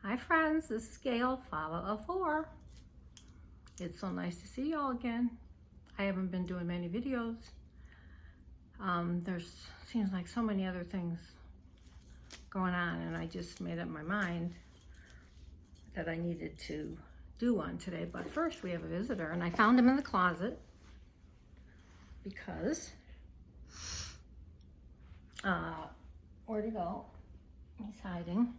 Hi friends, this is Gail, 504. It's so nice to see y'all again. I haven't been doing many videos. Seems like so many other things going on, and I just made up my mind that I needed to do one today. But first we have a visitor, and I found him in the closet because, where'd he go? He's hiding.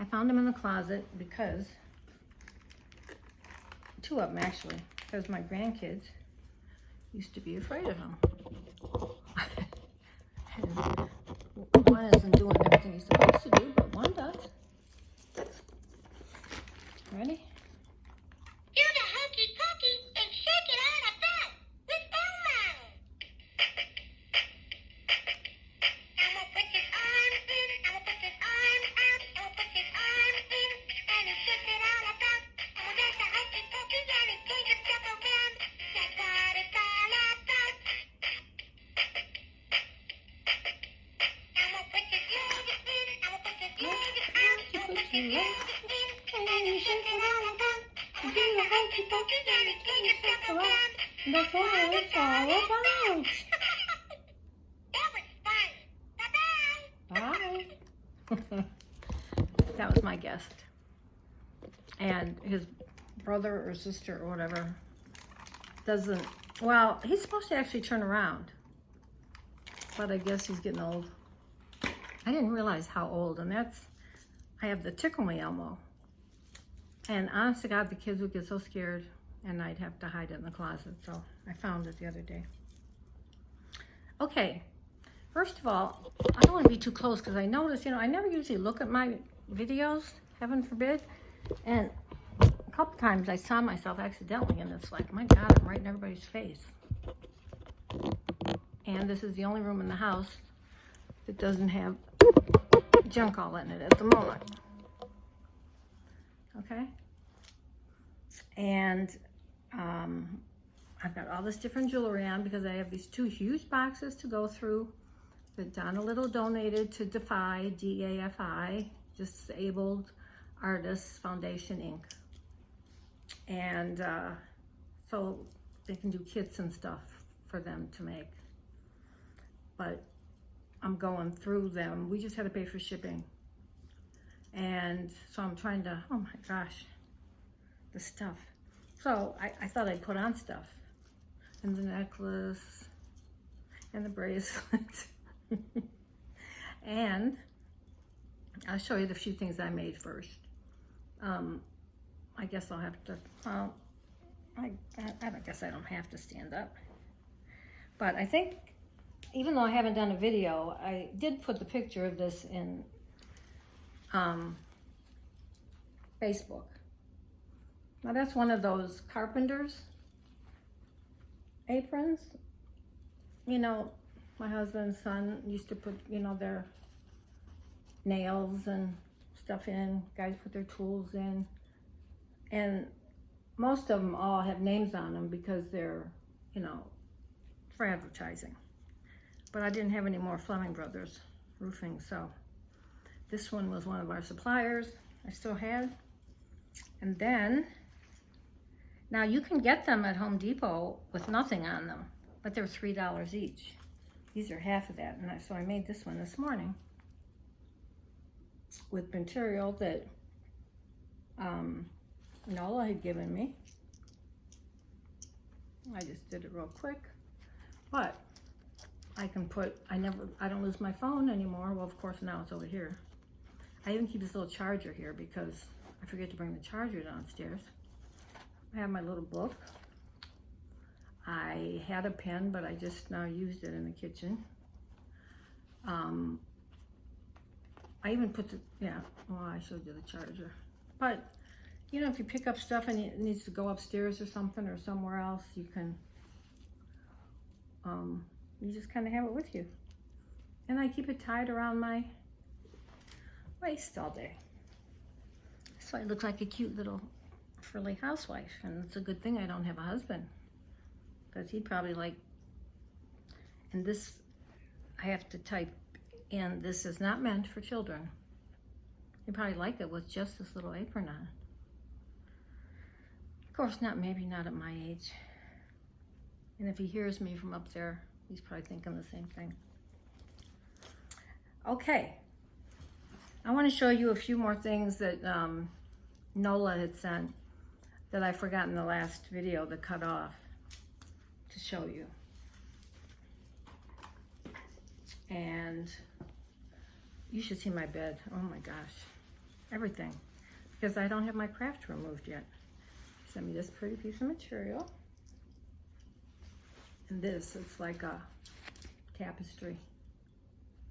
I found him in the closet because, two of them actually, because my grandkids used to be afraid of him. And one isn't doing everything he's supposed to do, but one does. Ready? Do the hokey pokey and shake it on a bed with Oma. I'ma put his arms in, I'ma put his arms out, I'ma put his arms in, and he shake it all about. I'ma make the hokey pokey and he take a step around. That's what it's all about. I'ma put his legs in, I'ma put his legs out, I'ma put his legs in, and he shake it all about. I'ma do the hokey pokey and he take a step around. That's what it's all about. That was fun. Bye-bye. Bye. That was my guest. And his brother or sister or whatever doesn't, well, he's supposed to actually turn around. But I guess he's getting old. I didn't realize how old, and I have the tickle me Elmo. And honest to God, the kids would get so scared and I'd have to hide it in the closet. So I found it the other day. Okay, first of all, I don't want to be too close because I noticed, I never usually look at my videos, heaven forbid. And a couple times I saw myself accidentally, and it's like, my God, I'm right in everybody's face. And this is the only room in the house that doesn't have junk all in it at the moment. Okay? And I've got all this different jewelry on because I have these two huge boxes to go through that Donna Little donated to DAFI, D-A-F-I, Disabled Artists Foundation, Inc. And so they can do kits and stuff for them to make. But I'm going through them. We just had to pay for shipping. And so I'm trying to, oh my gosh, the stuff. So I thought I'd put on stuff. And the necklace, and the bracelet. And I'll show you the few things I made first. I guess I'll have to, I guess I don't have to stand up. But I think, even though I haven't done a video, I did put the picture of this in Facebook. Now that's one of those carpenter's aprons. My husband's son used to put, their nails and stuff in. Guys put their tools in. And most of them all have names on them because they're, for advertising. But I didn't have any more Fleming Brothers roofing, so this one was one of our suppliers I still had. And then, now you can get them at Home Depot with nothing on them, but they're $3 each. These are half of that, and so I made this one this morning with material that Nola had given me. I just did it real quick, but I can put, I don't lose my phone anymore. Well, of course now it's over here. I even keep this little charger here because I forget to bring the charger downstairs. I have my little book. I had a pen, but I just now used it in the kitchen. I even put I showed you the charger. But, if you pick up stuff and it needs to go upstairs or something or somewhere else, you can, you just kind of have it with you. And I keep it tied around my waist all day. So I look like a cute little frilly housewife, and it's a good thing I don't have a husband, because he'd probably like, and this, I have to type in, this is not meant for children. You probably like it with just this little apron on. Of course not, maybe not at my age. And if he hears me from up there, he's probably thinking the same thing. Okay, I want to show you a few more things that Nola had sent that I forgot in the last video to cut off to show you. And you should see my bed. Oh my gosh, everything. Because I don't have my craft removed yet. Sent me this pretty piece of material. And this, it's like a tapestry.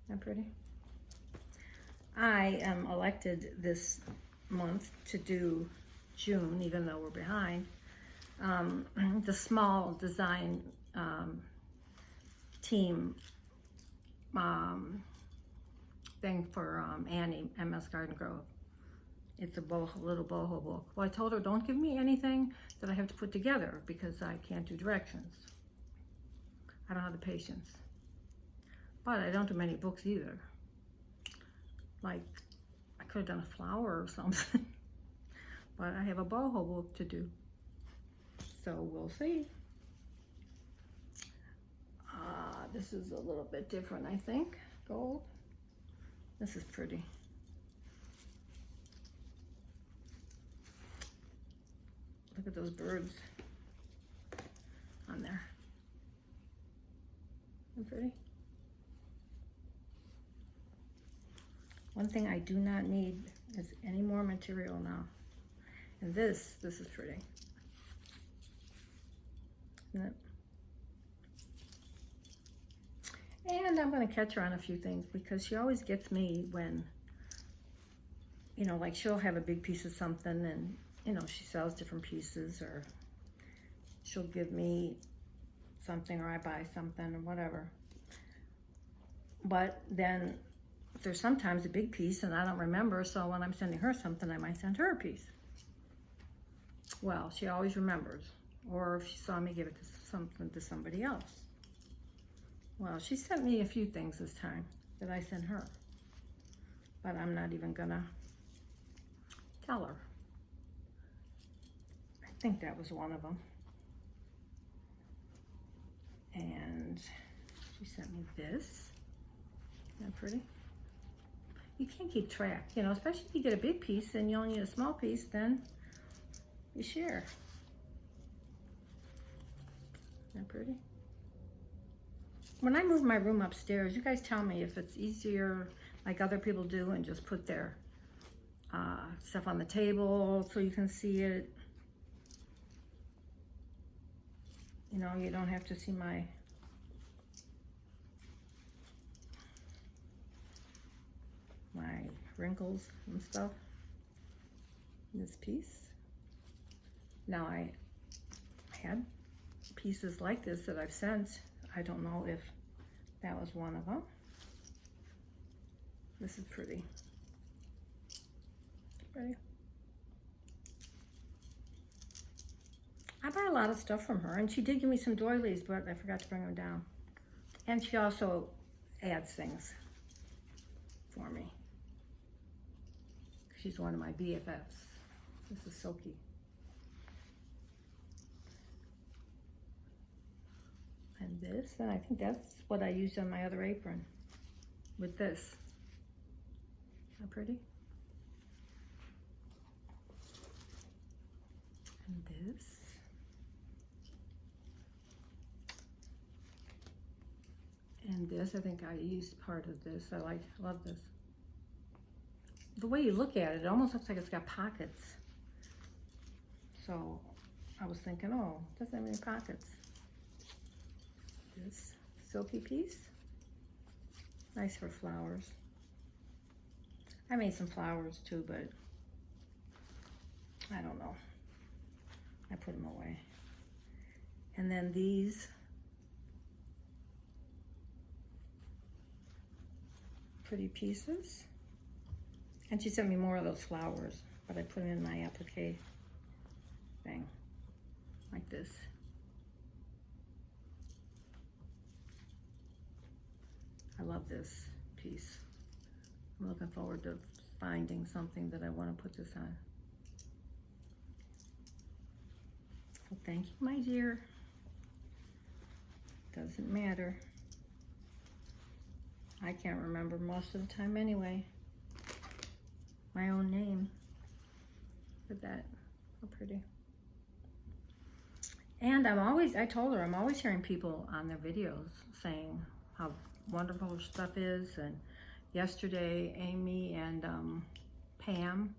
Isn't that pretty? I am elected this month to do June, even though we're behind, the small design team thing for Annie, MS Garden Grove. It's a little boho book. Well, I told her, don't give me anything that I have to put together because I can't do directions. I don't have the patience. But I don't do many books either. Like, I could have done a flower or something. But I have a boho book to do. So we'll see. This is a little bit different, I think. Gold. This is pretty. Look at those birds on there. Isn't that pretty? One thing I do not need is any more material now. And this is pretty. Isn't it? And I'm going to catch her on a few things because she always gets me when, you know, like she'll have a big piece of something and, you know, she sells different pieces, or she'll give me something or I buy something or whatever. But then there's sometimes a big piece and I don't remember, so when I'm sending her something, I might send her a piece. Well, she always remembers. Or if she saw me give it to somebody else. Well, she sent me a few things this time that I sent her. But I'm not even gonna tell her. I think that was one of them. And she sent me this. Isn't that pretty? You can't keep track, you know, especially if you get a big piece and you only need a small piece, then you share. Isn't that pretty? When I move my room upstairs, you guys tell me if it's easier, like other people do, and just put their stuff on the table so you can see it. You know, you don't have to see my wrinkles and stuff in this piece. Now I had pieces like this that I've sent. I don't know if that was one of them. This is pretty. Pretty. I buy a lot of stuff from her, and she did give me some doilies, but I forgot to bring them down. And she also adds things for me. She's one of my BFFs. This is silky. And this, and I think that's what I used on my other apron with this. How pretty? And this. And this, I think I used part of this. I love this. The way you look at it, it almost looks like it's got pockets. So I was thinking, oh, it doesn't have any pockets. This silky piece, nice for flowers. I made some flowers too, but I don't know. I put them away. And then these pretty pieces. And she sent me more of those flowers, but I put them in my applique thing, like this. I love this piece. I'm looking forward to finding something that I want to put this on. Well, thank you, my dear. Doesn't matter. I can't remember most of the time anyway. My own name. Look at that. How pretty. And I told her, I'm always hearing people on their videos saying how wonderful her stuff is. And yesterday, Amy and Pam,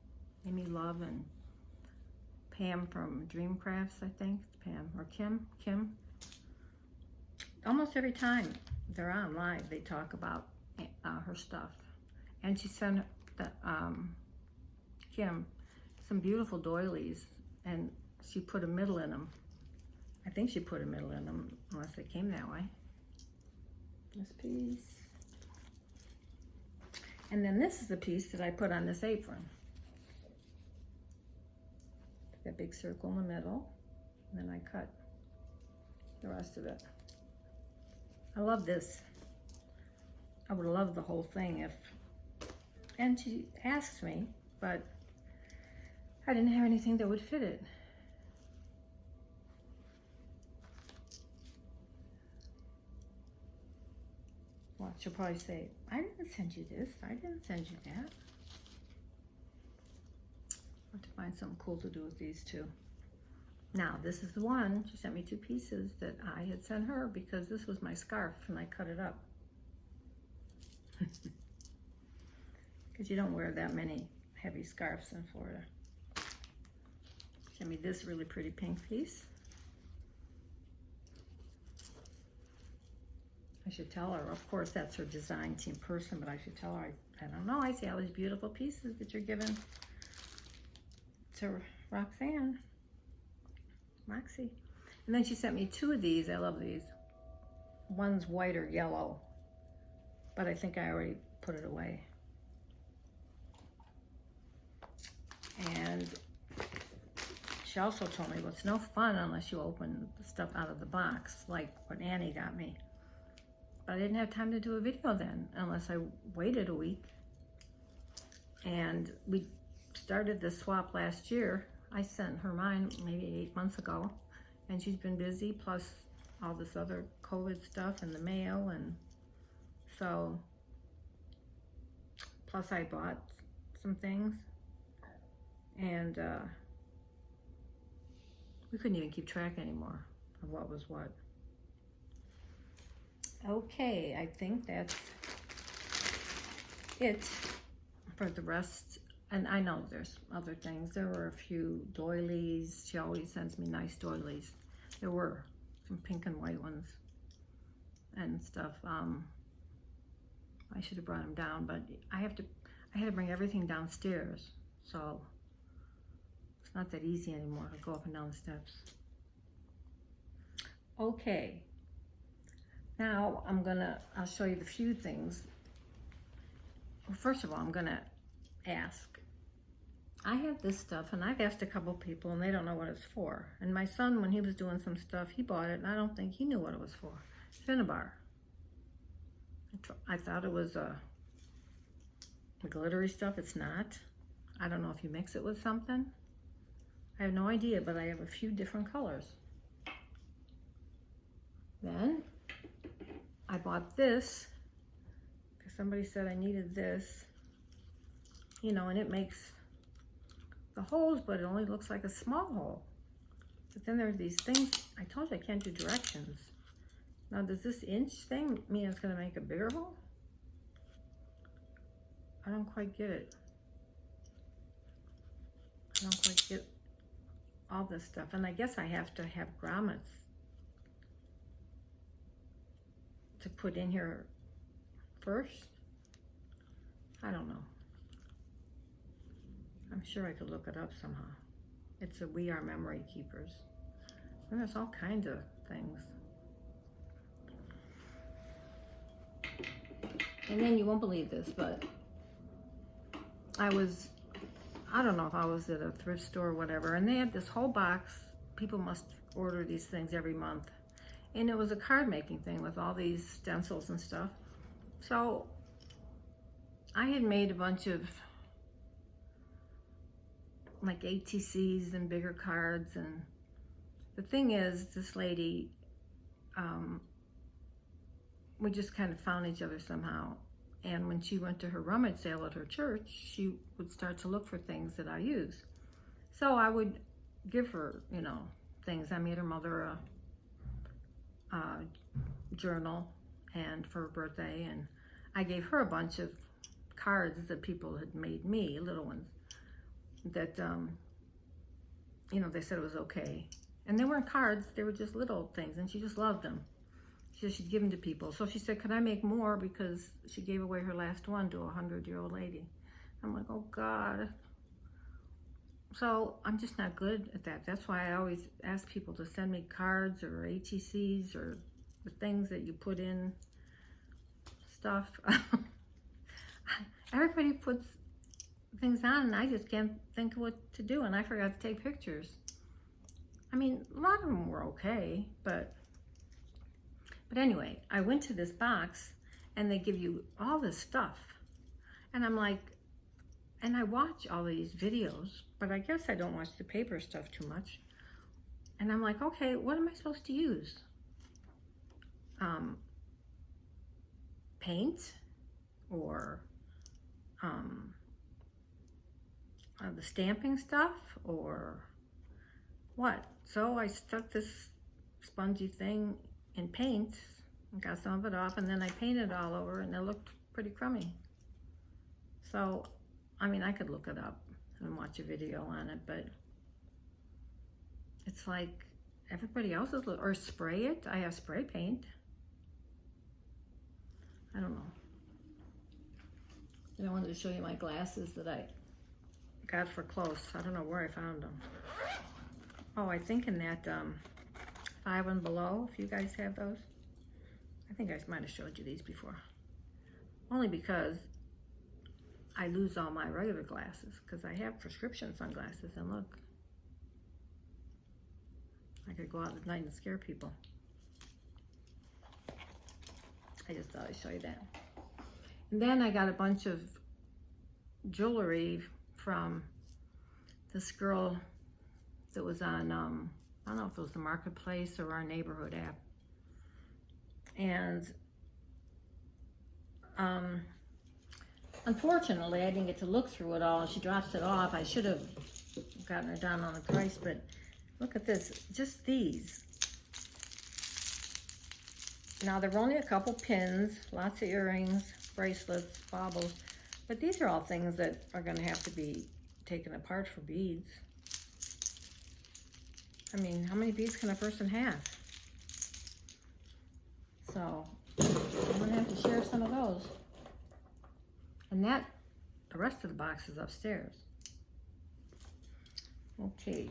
Amy Love and Pam from Dream Crafts, I think, Pam, or Kim, almost every time they're on live, they talk about her stuff. And she sent Kim some beautiful doilies, and she put a middle in them. I think she put a middle in them, unless they came that way. This piece. And then this is the piece that I put on this apron. That big circle in the middle, and then I cut the rest of it. I love this. I would love the whole thing if, and she asked me, but I didn't have anything that would fit it. Well, she'll probably say, I didn't send you this. I didn't send you that. I have to find something cool to do with these two. Now, this is the one. She sent me 2 pieces that I had sent her because this was my scarf and I cut it up. Because you don't wear that many heavy scarves in Florida. She sent me this really pretty pink piece. I should tell her, of course, that's her design team person, but I should tell her, I don't know, I see all these beautiful pieces that you're giving to Roxanne. Roxy. And then she sent me 2 of these. I love these. One's white or yellow, but I think I already put it away. And she also told me, well, it's no fun unless you open the stuff out of the box, like what Annie got me. But I didn't have time to do a video then, unless I waited a week. And we started this swap last year. I sent her mine maybe 8 months ago, and she's been busy, plus all this other COVID stuff and the mail, and so, plus I bought some things, and we couldn't even keep track anymore of what was what. Okay, I think that's it for the rest. And I know there's other things. There were a few doilies. She always sends me nice doilies. There were some pink and white ones and stuff. I should have brought them down, but I had to bring everything downstairs. So it's not that easy anymore to go up and down the steps. Okay. Now I'll show you the few things. Well, first of all, I'm gonna ask. I have this stuff, and I've asked a couple people, and they don't know what it's for. And my son, when he was doing some stuff, he bought it, and I don't think he knew what it was for. Cinnabar. I thought it was the glittery stuff. It's not. I don't know if you mix it with something. I have no idea, but I have a few different colors. Then I bought this because somebody said I needed this, you know, and it makes the holes, but it only looks like a small hole. But then there's these things. I told you I can't do directions. Now, does this inch thing mean it's going to make a bigger hole? I don't quite get it. I don't quite get all this stuff. And I guess I have to have grommets to put in here first. I don't know. I'm sure I could look it up somehow. It's a We Are Memory Keepers. And there's all kinds of things. And then you won't believe this, but I don't know if I was at a thrift store or whatever, and they had this whole box. People must order these things every month. And it was a card making thing with all these stencils and stuff. So I had made a bunch of like ATCs and bigger cards. And the thing is, this lady, we just kind of found each other somehow. And when she went to her rummage sale at her church, she would start to look for things that I use. So I would give her, you know, things. I made her mother a journal and for her birthday, and I gave her a bunch of cards that people had made me, little ones, that, you know, they said it was okay. And they weren't cards, they were just little things, and she just loved them. She said she'd give them to people. So she said, could I make more? Because she gave away her last one to a 100-year-old lady. I'm like, oh God. So I'm just not good at that. That's why I always ask people to send me cards or ATCs or the things that you put in stuff. Everybody puts things on and I just can't think of what to do, and I forgot to take pictures. I mean, a lot of them were okay, but anyway, I went to this box and they give you all this stuff. And I'm like, and I watch all these videos, but I guess I don't watch the paper stuff too much. And I'm like, okay, what am I supposed to use? Paint or the stamping stuff or what? So I stuck this spongy thing in paint and got some of it off, and then I painted it all over and it looked pretty crummy. So, I mean, I could look it up and watch a video on it, but it's like everybody else's, or spray it. I have spray paint. I don't know. And I wanted to show you my glasses that I got for close. I don't know where I found them. Oh, I think in that 5 and below, if you guys have those. I think I might have showed you these before. Only because I lose all my regular glasses, because I have prescription sunglasses, and look. I could go out at night and scare people. I just thought I'd show you that. And then I got a bunch of jewelry from this girl that was on, I don't know if it was the Marketplace or our neighborhood app. And unfortunately, I didn't get to look through it all. She drops it off. I should have gotten her down on the price, but look at this, just these. Now, there were only a couple pins, lots of earrings, bracelets, baubles, but these are all things that are going to have to be taken apart for beads. I mean, how many beads can a person have? So, I'm going to have to share some of those. And that, the rest of the box is upstairs. Okay.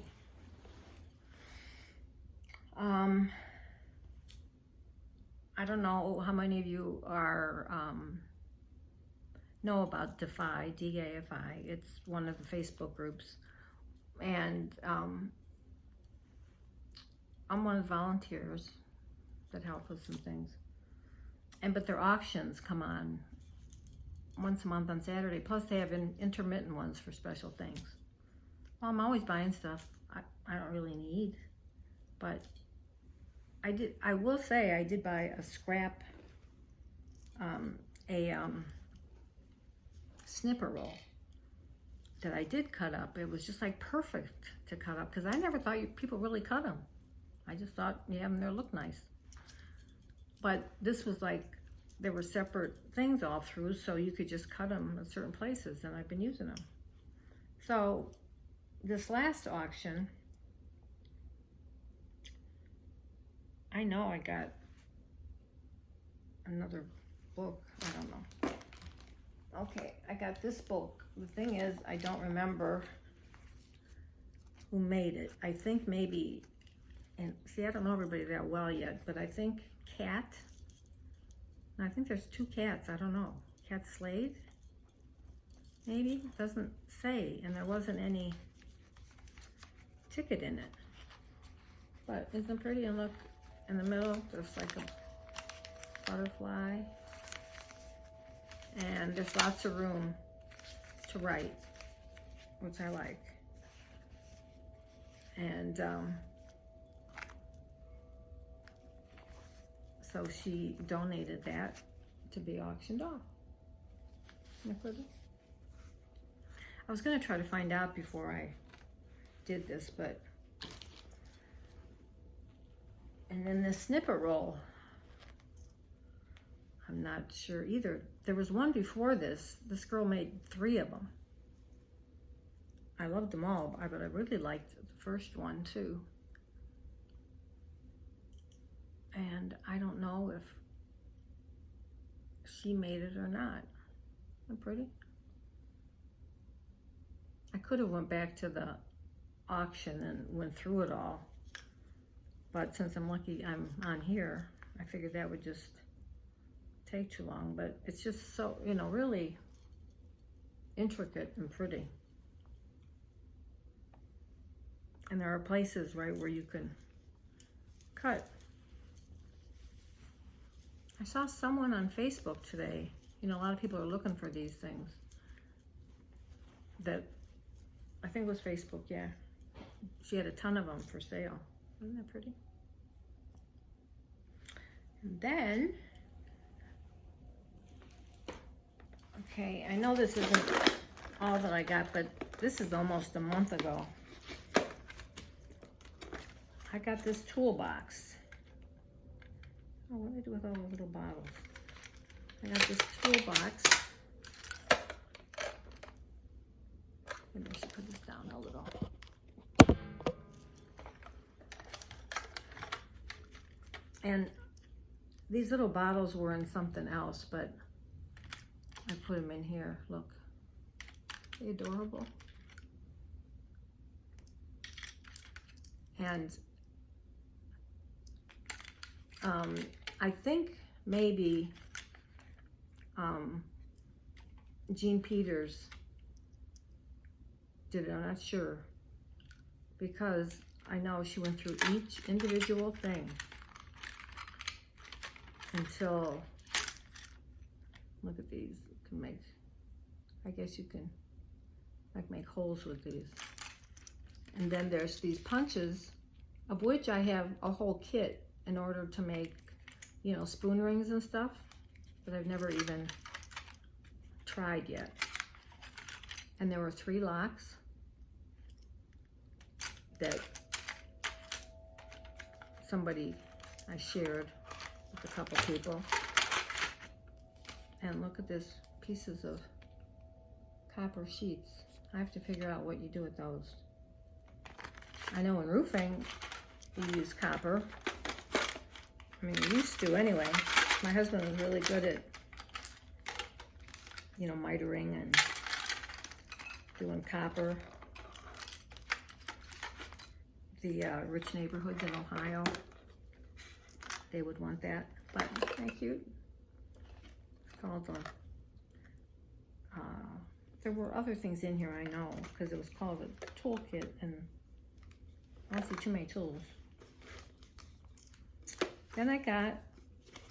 I don't know how many of you are know about DAFI, D-A-F-I. It's one of the Facebook groups, and I'm one of the volunteers that help with some things. But their auctions come on once a month on Saturday. Plus, they have intermittent ones for special things. Well, I'm always buying stuff I don't really need, but I will say I did buy a scrap, snipper roll that I did cut up. It was just like perfect to cut up, because I never thought people really cut them. I just thought you have them there, look nice. But this was like, there were separate things all through, so you could just cut them in certain places, and I've been using them. So this last auction, I know I got another book, I don't know. Okay, I got this book. The thing is, I don't remember who made it. I think maybe, and see, I don't know everybody that well yet, but I think Cat, and I think there's 2 cats, I don't know. Cat Slade, maybe? It doesn't say, and there wasn't any ticket in it. But isn't it pretty? And look, in the middle, there's like a butterfly. And there's lots of room to write, which I like. And so she donated that to be auctioned off. Isn't that pretty? I was gonna try to find out before I did this, but, and then this snippet roll, I'm not sure either. There was one before this. This girl made 3 of them. I loved them all, but I really liked the first one too. And I don't know if she made it or not. Isn't that pretty? I could have went back to the auction and went through it all, but since I'm lucky I'm on here, I figured that would just take too long. But it's just so, you know, really intricate and pretty. And there are places, right, where you can cut. I saw someone on Facebook today, you know, a lot of people are looking for these things, that, I think it was Facebook, yeah. She had a ton of them for sale. Isn't that pretty? And then, okay, I know this isn't all that I got, but this is almost a month ago. I got this toolbox. Oh, what do I do with all the little bottles? I got this toolbox. Maybe I should put this down a little. And these little bottles were in something else, but I put them in here. Look, they're adorable. And I think maybe Jean Peters did it, I'm not sure, because I know she went through each individual thing until, look at these, you can make, I guess you can like make holes with these. And then there's these punches, of which I have a whole kit in order to make, you know, spoon rings and stuff, but I've never even tried yet. And there were 3 locks that I shared with a couple people. And look at this, pieces of copper sheets. I have to figure out what you do with those. I know in roofing, we use copper. I mean, we used to anyway. My husband was really good at, you know, mitering and doing copper. The rich neighborhoods in Ohio, they would want that. But isn't that cute? It's called the, there were other things in here, I know, because it was called a toolkit, and I don't see too many tools. Then I got,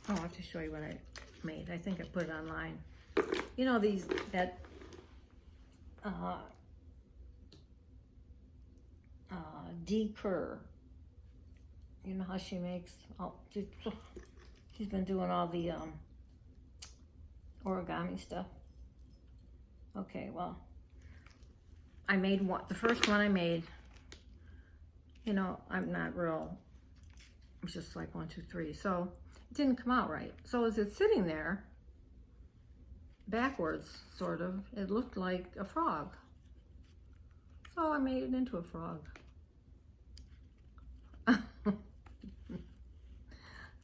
oh, I'll have to show you what I made. I think I put it online. You know, these, that, D. Kerr. You know how she makes, oh, she's been doing all the origami stuff. Okay, well, I made one, the first one I made, you know, I'm not real, it's just like 1, 2, 3. So it didn't come out right. So as it's sitting there, backwards, sort of, it looked like a frog. So I made it into a frog.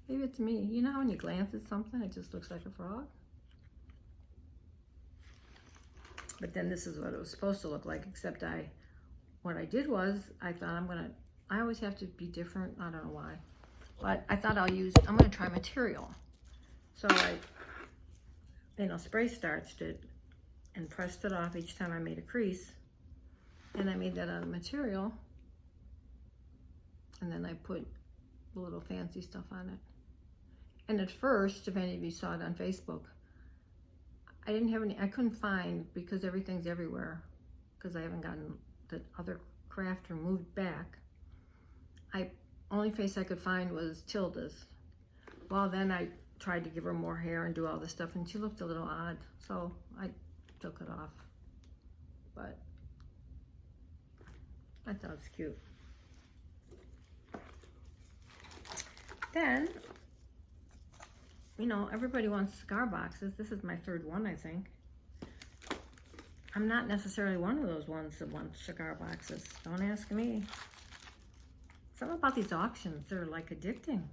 Maybe it's me. You know how when you glance at something, it just looks like a frog? But then this is what it was supposed to look like, except what I did was, I thought I always have to be different, I don't know why. But I thought I'm gonna try material. So I, you know, spray starched it and pressed it off each time I made a crease. And I made that out of material. And then I put the little fancy stuff on it. And at first, if any of you saw it on Facebook, I didn't have any, I couldn't find, because everything's everywhere, because I haven't gotten the other craft removed back. only face I could find was Tilda's. Well, then I tried to give her more hair and do all this stuff, and she looked a little odd, so I took it off. But I thought it was cute. Then, you know, everybody wants cigar boxes. This is my third one, I think. I'm not necessarily one of those ones that want cigar boxes. Don't ask me. Something about these auctions, they're like addicting.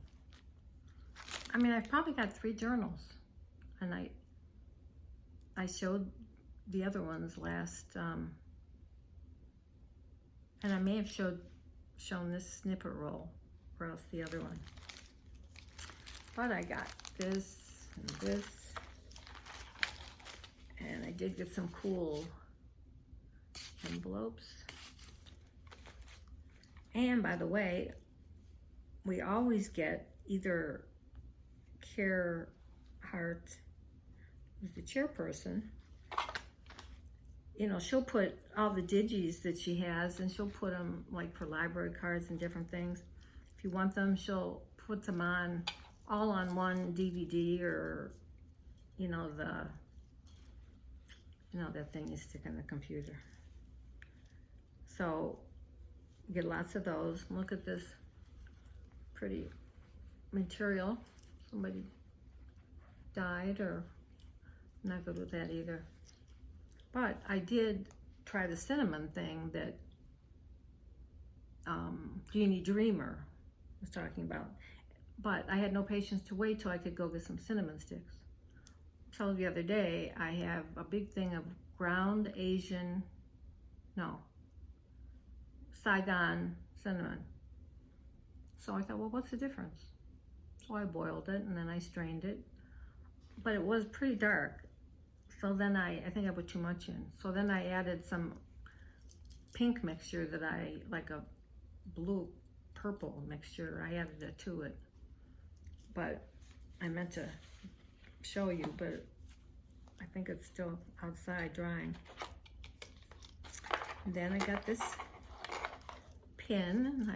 I mean, I've probably got 3 journals, and I showed the other ones last, and I may have shown this snippet roll, or else the other one. But I got this and this, and I did get some cool envelopes. And by the way, we always get either Care Hart, who's the chairperson, you know, she'll put all the digis that she has, and she'll put them like for library cards and different things. If you want them, she'll put them on all on one DVD, or you know, that thing you stick in the computer. So you get lots of those. Look at this pretty material. Somebody died, or I'm not good with that either. But I did try the cinnamon thing that Jeannie Dreamer was talking about. But I had no patience to wait till I could go get some cinnamon sticks. So the other day, I have a big thing of ground Saigon cinnamon. So I thought, well, what's the difference? So I boiled it, and then I strained it. But it was pretty dark. So then I think I put too much in. So then I added some pink mixture that like a blue-purple mixture. I added it to it. But I meant to show you, but I think it's still outside drying. And then I got this pin.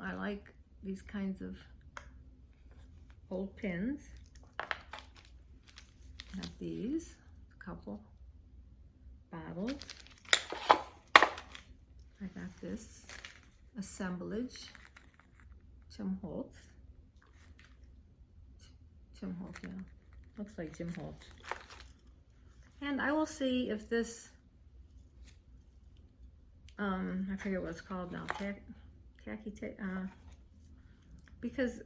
I like these kinds of old pins. Got these, a couple bottles. I got this assemblage, Tim Holtz, yeah, looks like Jim Holtz. And I will see if this, I forget what it's called now, tacky tape, because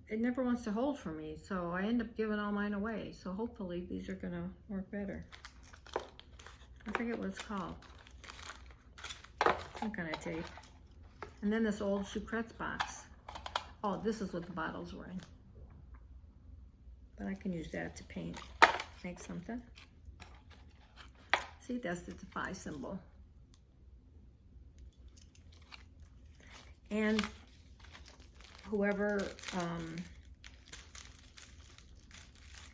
it never wants to hold for me, so I end up giving all mine away. So hopefully these are gonna work better. I forget what it's called. Some kind of tape. And then this old Sucrets box. Oh, this is what the bottles were in. But I can use that to paint, make something. See, that's the DAFI symbol. And whoever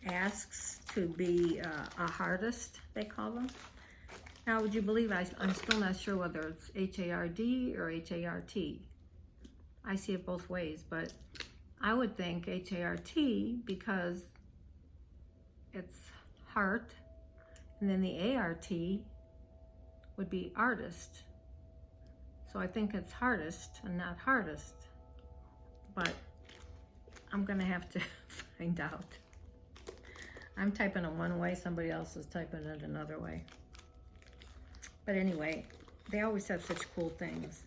asks to be a hardist, they call them. Now, would you believe I'm still not sure whether it's H-A-R-D or H-A-R-T. I see it both ways, but I would think H-A-R-T because it's heart, and then the A-R-T would be artist. So I think it's hardest and not hardest, but I'm gonna have to find out. I'm typing it one way, somebody else is typing it another way. But anyway, they always have such cool things.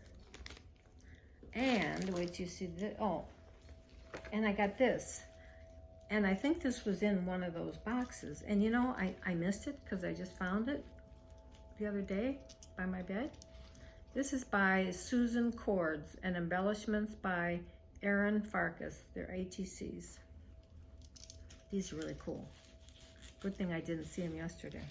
And wait till you see this. Oh, and I got this. And I think this was in one of those boxes. And you know, I missed it because I just found it the other day by my bed. This is by Susan Cords and embellishments by Erin Farkas. They're ATCs. These are really cool. Good thing I didn't see them yesterday.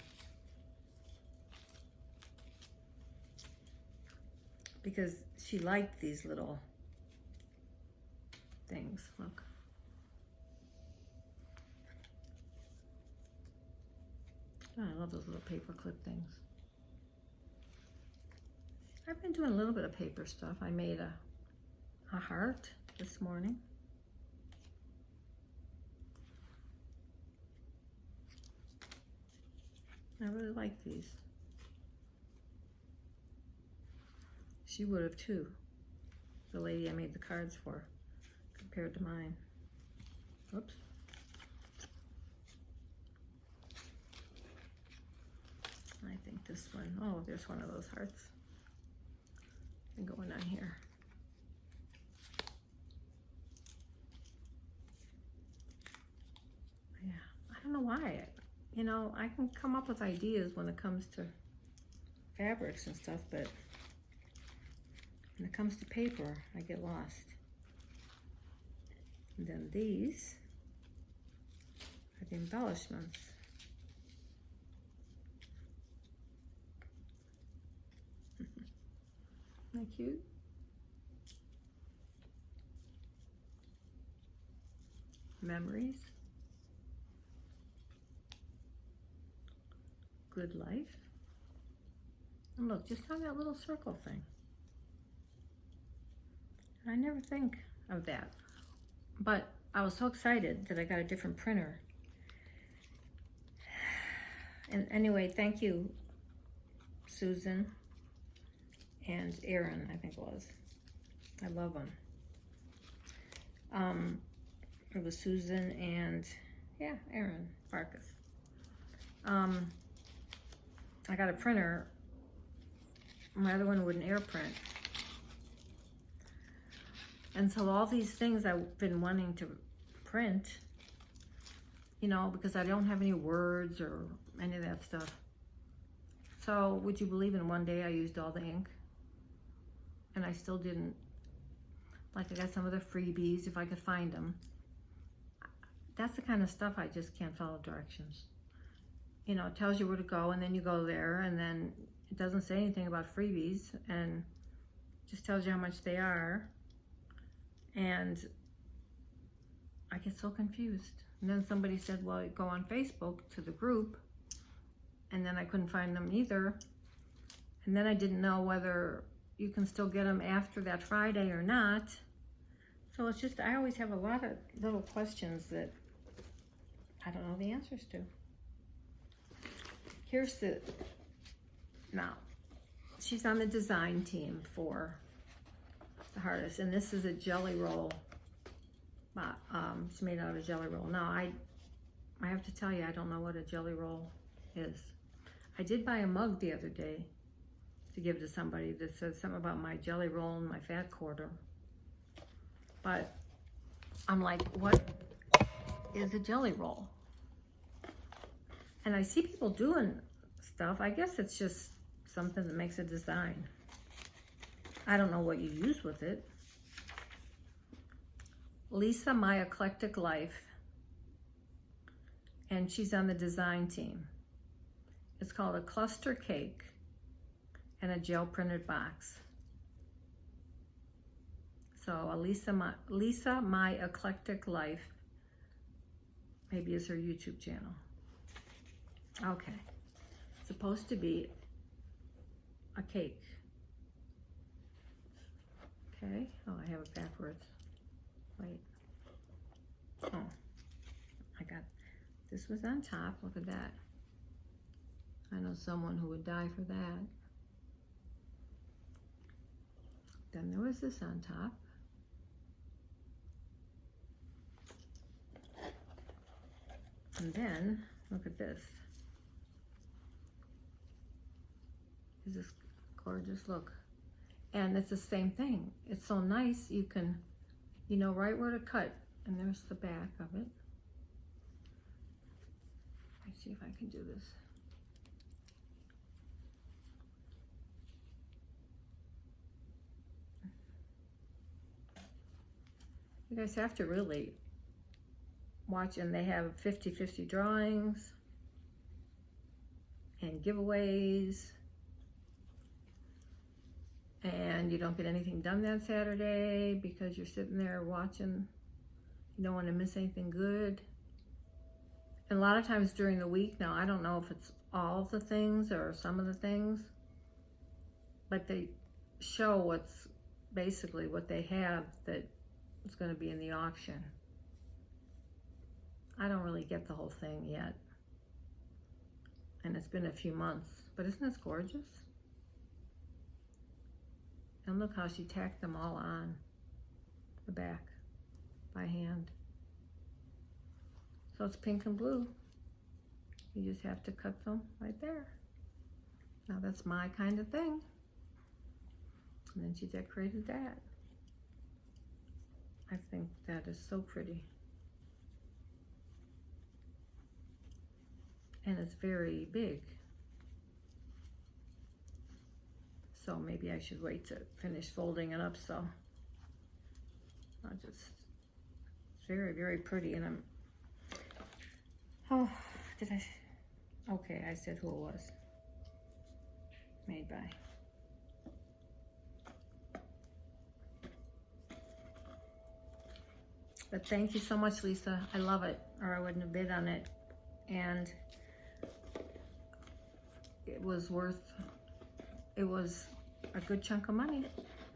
Because she liked these little things. Look. Oh, I love those little paper clip things. I've been doing a little bit of paper stuff. I made a heart this morning. I really like these. She would have too, the lady I made the cards for, compared to mine. Whoops. I think this one, oh, there's one of those hearts. And going on here. Yeah, I don't know why. You know, I can come up with ideas when it comes to fabrics and stuff, but when it comes to paper, I get lost. And then these are the embellishments. Isn't that cute? Memories. Good life. And look, just on that little circle thing. I never think of that. But I was so excited that I got a different printer. And anyway, thank you, Susan and Aaron, I think it was. I love them. It was Susan and, yeah, Aaron Farkas. I got a printer. My other one wouldn't air print. And so all these things I've been wanting to print, you know, because I don't have any words or any of that stuff. So would you believe in one day I used all the ink? And I still didn't. Like, I got some of the freebies if I could find them. That's the kind of stuff I just can't follow directions. You know, it tells you where to go, and then you go there, and then it doesn't say anything about freebies, and just tells you how much they are. And I get so confused. And then somebody said, well, go on Facebook to the group, and then I couldn't find them either. And then I didn't know whether you can still get them after that Friday or not. So it's just, I always have a lot of little questions that I don't know the answers to. Here's the, now, she's on the design team for the hardest, and this is a jelly roll. It's made out of jelly roll. Now, I have to tell you, I don't know what a jelly roll is. I did buy a mug the other day to give to somebody that said something about my jelly roll and my fat quarter. But I'm like, what is a jelly roll? And I see people doing stuff. I guess it's just something that makes a design. I don't know what you use with it. Lisa, My Eclectic Life. And she's on the design team. It's called a cluster cake and a gel printed box. So Lisa, My Eclectic Life, maybe is her YouTube channel. Okay, it's supposed to be a cake. Okay, oh, I have it backwards. Wait, oh, I got, this was on top, look at that. I know someone who would die for that. Then there was this on top. And then, look at this. Is this gorgeous? Look. And it's the same thing. It's so nice, you can, you know right where to cut. And there's the back of it. Let's see if I can do this. You guys have to really watch, and they have 50-50 drawings and giveaways, and you don't get anything done that Saturday because you're sitting there watching. You don't want to miss anything good. And a lot of times during the week, now I don't know if it's all of the things or some of the things, but they show what's basically what they have that is going to be in the auction. I don't really get the whole thing yet. And it's been a few months, but isn't this gorgeous? And look how she tacked them all on the back by hand. So it's pink and blue. You just have to cut them right there. Now that's my kind of thing. And then she decorated that. I think that is so pretty. And it's very big. So maybe I should wait to finish folding it up, so I'll just, it's very, very pretty. And okay, I said who it was. Made by. But thank you so much, Lisa. I love it, or I wouldn't have bid on it. And it was a good chunk of money,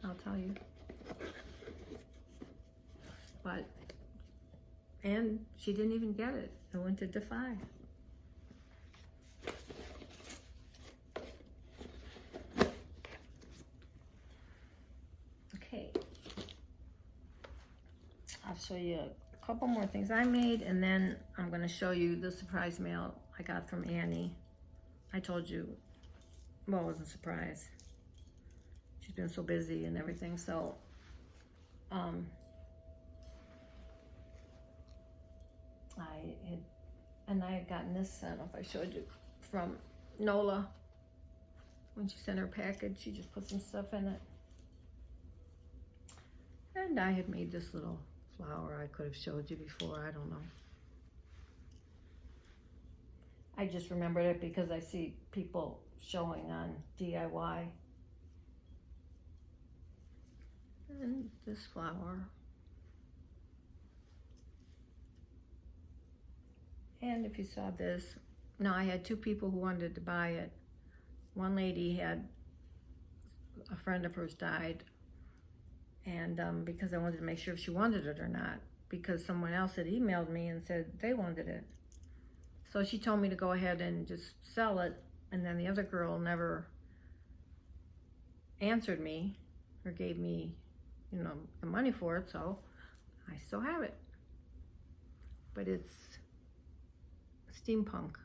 I'll tell you. But, and she didn't even get it. It went to DAFI. Okay. I'll show you a couple more things I made, and then I'm going to show you the surprise mail I got from Annie. I told you, well, it wasn't a surprise. She's been so busy and everything, so I had gotten this, I don't know if I showed you, from Nola. When she sent her package, she just put some stuff in it. And I had made this little flower I could have showed you before, I don't know. I just remembered it because I see people showing on DIY. And this flower. And if you saw this, now I had two people who wanted to buy it. One lady had, a friend of hers died, and because I wanted to make sure if she wanted it or not, because someone else had emailed me and said they wanted it. So she told me to go ahead and just sell it, and then the other girl never answered me or gave me, you know, the money for it, so I still have it. But it's steampunk,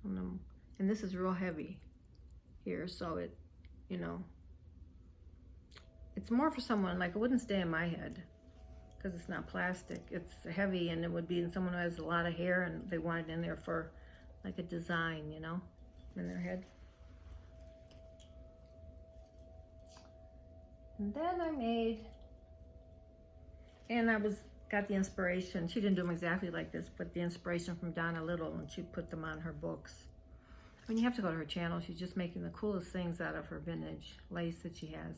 and this is real heavy here, so it, you know, it's more for someone, like it wouldn't stay in my head because it's not plastic. It's heavy, and it would be in someone who has a lot of hair and they want it in there for like a design, you know, in their head. And then I made, and got the inspiration. She didn't do them exactly like this, but the inspiration from Donna Little, and she put them on her books. I mean, you have to go to her channel. She's just making the coolest things out of her vintage lace that she has.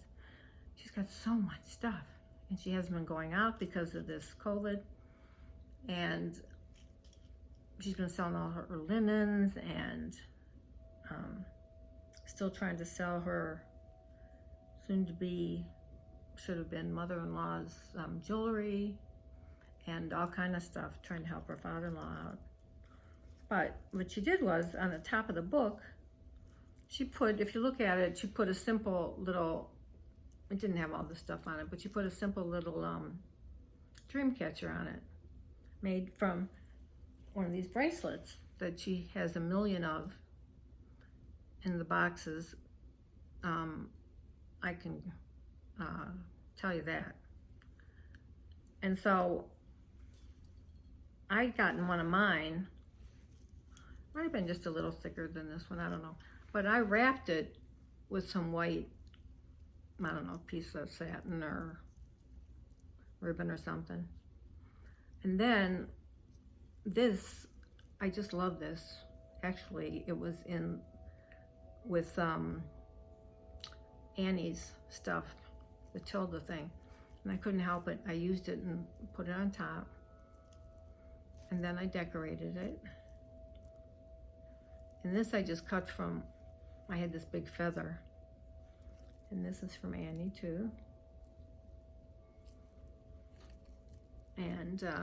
She's got so much stuff, and she hasn't been going out because of this COVID, and she's been selling all her linens, and still trying to sell her soon-to-be, should have been mother-in-law's jewelry, and all kind of stuff, trying to help her father-in-law out. But what she did was, on the top of the book, she put, if you look at it, she put a simple little, it didn't have all this stuff on it, but she put a simple little dream catcher on it, made from one of these bracelets that she has a million of in the boxes. I can tell you that. And so I'd gotten one of mine, might have been just a little thicker than this one, I don't know, but I wrapped it with some white, I don't know, piece of satin or ribbon or something. And then this, I just love this. Actually, it was in with Annie's stuff, the Tilda thing, and I couldn't help it. I used it and put it on top, and then I decorated it. And this I just cut from, I had this big feather, and this is from Annie too. And so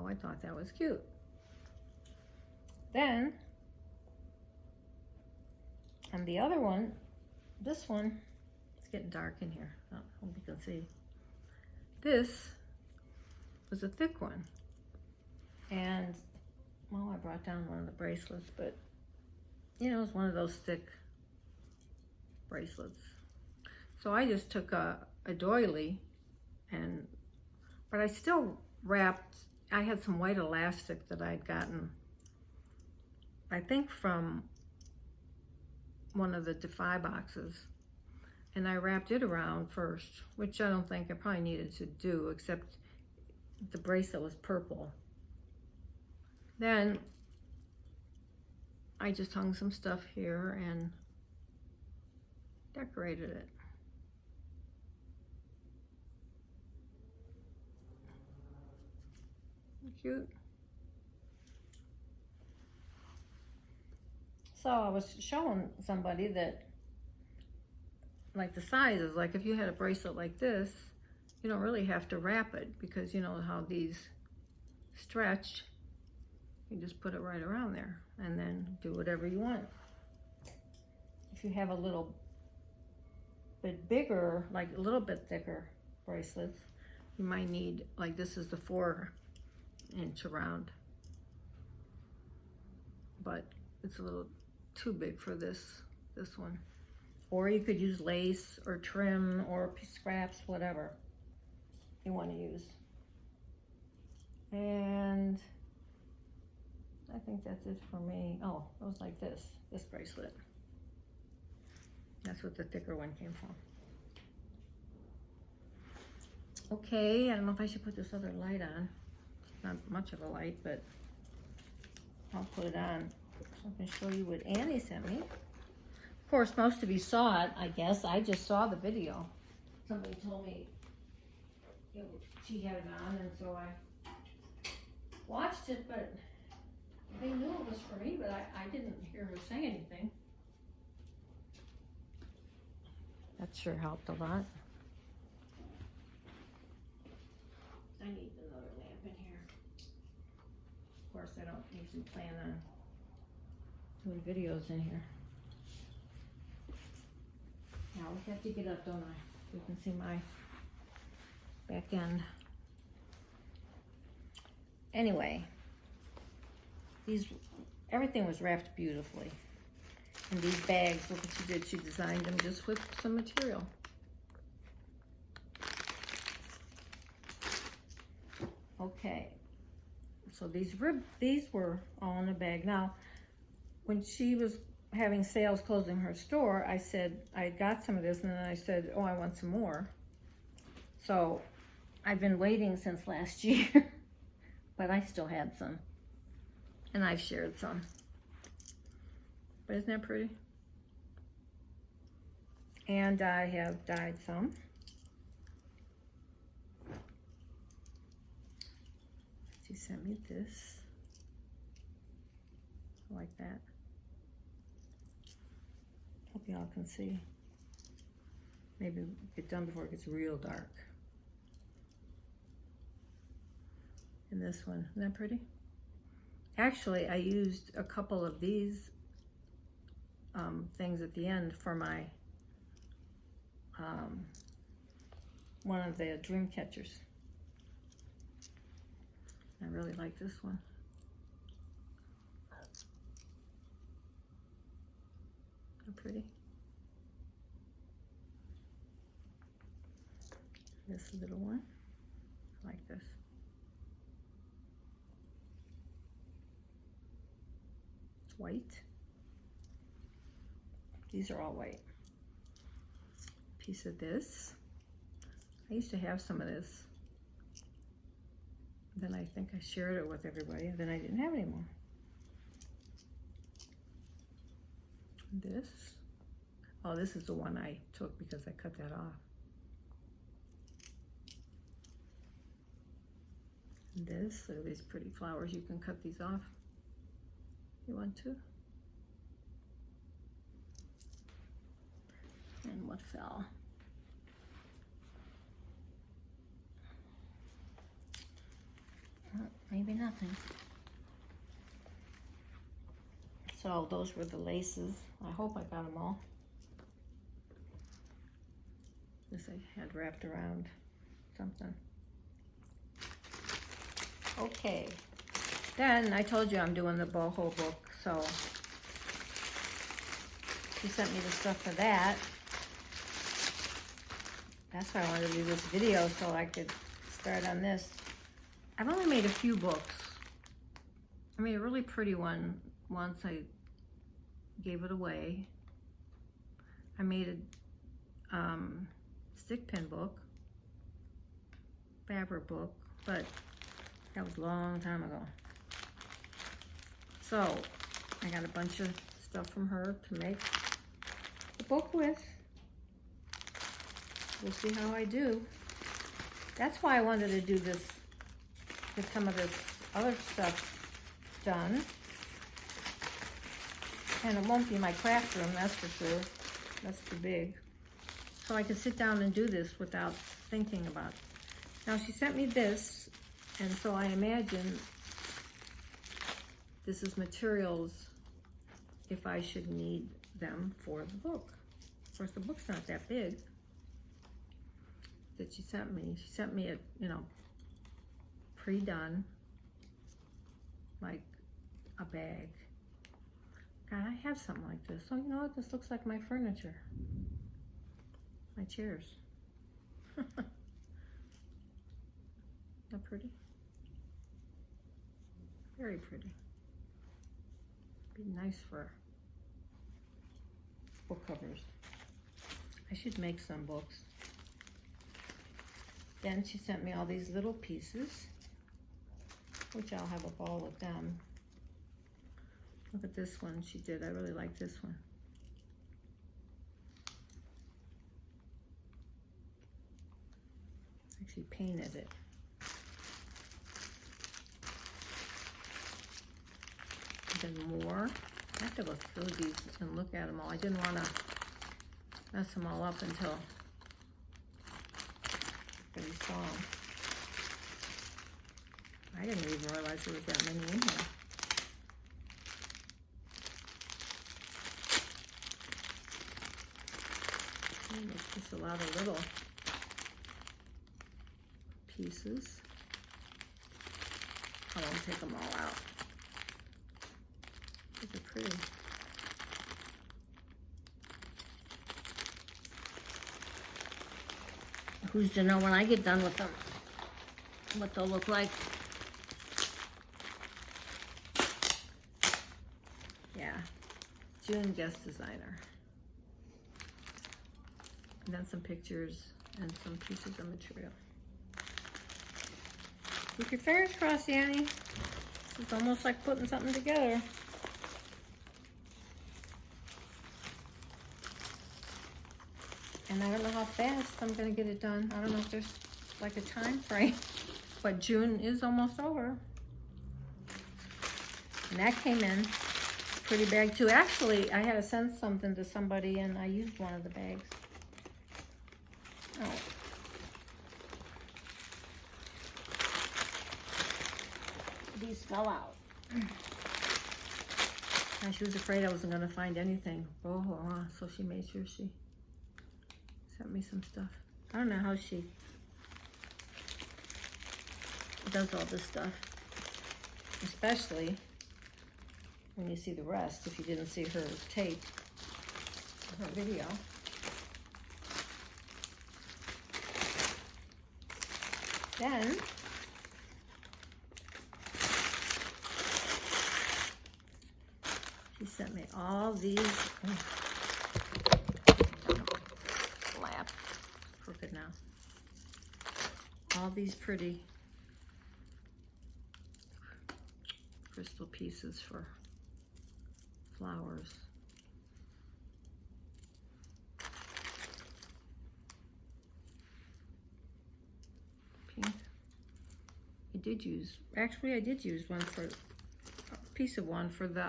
I thought that was cute. Then, and the other one, this one, it's getting dark in here. I hope you can see. This was a thick one. And, well, I brought down one of the bracelets, but, you know, it's one of those thick bracelets. So I just took a doily, but I still wrapped, I had some white elastic that I'd gotten, I think from one of the DAFI boxes, and I wrapped it around first, which I don't think I probably needed to do, except the bracelet was purple. Then I just hung some stuff here and decorated it. Cute. So I was showing somebody that, like, the sizes, like if you had a bracelet like this, you don't really have to wrap it, because you know how these stretch. You just put it right around there and then do whatever you want. If you have a little bit bigger, like a little bit thicker bracelets, you might need, like this is the 4-inch around, but it's a little too big for this one. Or you could use lace or trim or scraps, whatever you want to use. And I think that's it for me. Oh, it was like this bracelet. That's what the thicker one came from. Okay, I don't know if I should put this other light on. It's not much of a light, but I'll put it on so I can show you what Annie sent me. Of course, most of you saw it, I guess. I just saw the video. Somebody told me she had it on, and so I watched it, but they knew it was for me, but I didn't hear her say anything. That sure helped a lot. I need another lamp in here. Of course, I don't usually plan on doing videos in here. Now we have to get up, don't I? You can see my back end. Anyway, everything was wrapped beautifully. And these bags, look what she did. She designed them just with some material. Okay, so these were all in a bag. Now, when she was having sales closing her store, I said I got some of this, and then I said, oh, I want some more. So I've been waiting since last year, but I still had some, and I've shared some. But isn't that pretty? And I have dyed some. She sent me this. I like that. Hope y'all can see. Maybe get done before it gets real dark. And this one, isn't that pretty? Actually, I used a couple of these things at the end for my one of the dream catchers. I really like this one. How pretty. This little one, I like this. It's white. These are all white. Piece of this. I used to have some of this. Then I think I shared it with everybody, and then I didn't have any more. This. Oh, this is the one I took because I cut that off. And this, look at these pretty flowers. You can cut these off if you want to. And what fell? Maybe nothing. So those were the laces. I hope I got them all. This I had wrapped around something. Okay. Then I told you I'm doing the boho book, so she sent me the stuff for that. That's why I wanted to do this video, so I could start on this. I've only made a few books. I made a really pretty one once. I gave it away. I made a stick pin book, fabric book, but that was a long time ago. So I got a bunch of stuff from her to make the book with. We'll see how I do. That's why I wanted to do this, get some of this other stuff done. And it won't be my craft room, that's for sure. That's too big. So I can sit down and do this without thinking about it. Now she sent me this, and so I imagine this is materials if I should need them for the book. Of course, the book's not that big that she sent me. She sent me it, you know, pre-done, like a bag. God, I have something like this. Oh, you know what? This looks like my furniture. My chairs. Isn't that pretty? Very pretty. Be nice for book covers. I should make some books. Then she sent me all these little pieces, which I'll have a ball with them. Look at this one she did. I really like this one. She painted it. And then more. I have to go through these and look at them all. I didn't want to mess them all up until we saw them. I didn't even realize there was that many in here. It's just a lot of little pieces. I won't take them all out. These are pretty. Who's to know when I get done with them what they'll look like. Yeah, June guest designer. And then some pictures and some pieces of material. Keep your fingers crossed, Annie. It's almost like putting something together. And I don't know how fast I'm gonna get it done. I don't know if there's like a time frame, but June is almost over. And that came in pretty bag too. Actually, I had to send something to somebody and I used one of the bags. Oh. These fell out. And she was afraid I wasn't gonna find anything. So she made sure she sent me some stuff. I don't know how she does all this stuff, especially when you see the rest, if you didn't see her tape, her video. Then she sent me all these, lap, crooked now, all these pretty crystal pieces for flowers. Pink. I did use one for, a piece of one for the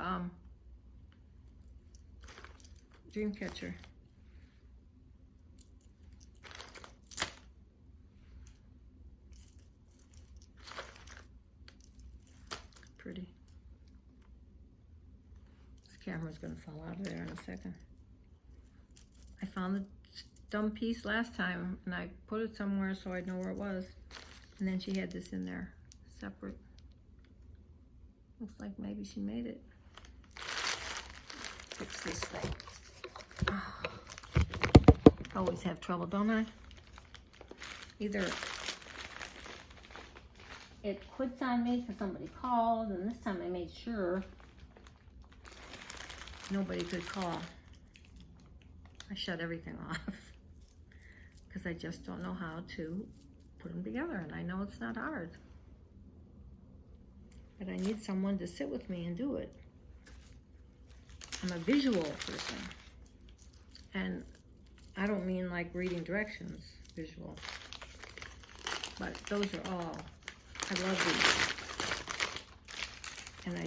dream catcher. camera's gonna fall out of there in a second. I found the dumb piece last time and I put it somewhere so I'd know where it was. And then she had this in there, separate. Looks like maybe she made it. Fix this thing. Oh. Always have trouble, don't I? Either it quits on me because somebody called, and this time I made sure nobody could call. I shut everything off because I just don't know how to put them together, and I know it's not hard. But I need someone to sit with me and do it. I'm a visual person, and I don't mean like reading directions, visual, but those are all, I love these, and I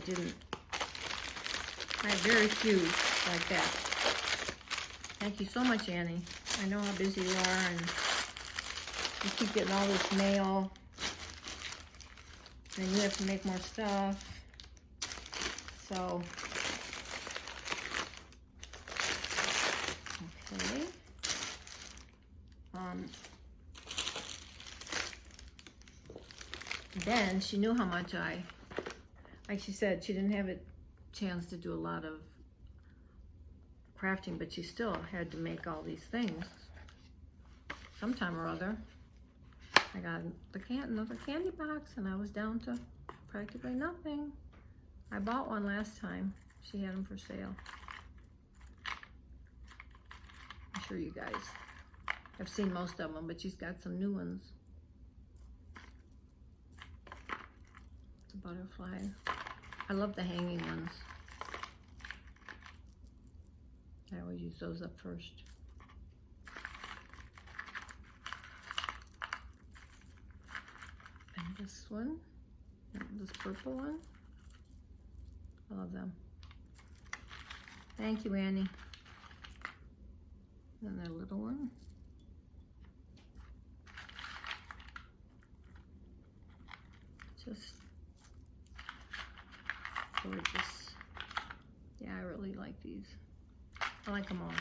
have very few like that. Thank you so much, Annie. I know how busy you are, and you keep getting all this mail, and you have to make more stuff, so, okay. Then she knew how much like she said, she didn't have a chance to do a lot of crafting, but she still had to make all these things sometime or other. I got another candy box, and I was down to practically nothing. I bought one last time. She had them for sale. I'm sure you guys have seen most of them, but she's got some new ones. The butterfly. I love the hanging ones. I always use those up first. And this one, and this purple one. I love them. Thank you, Annie. And that little one. Just gorgeous. Yeah, I really like these. I like them all.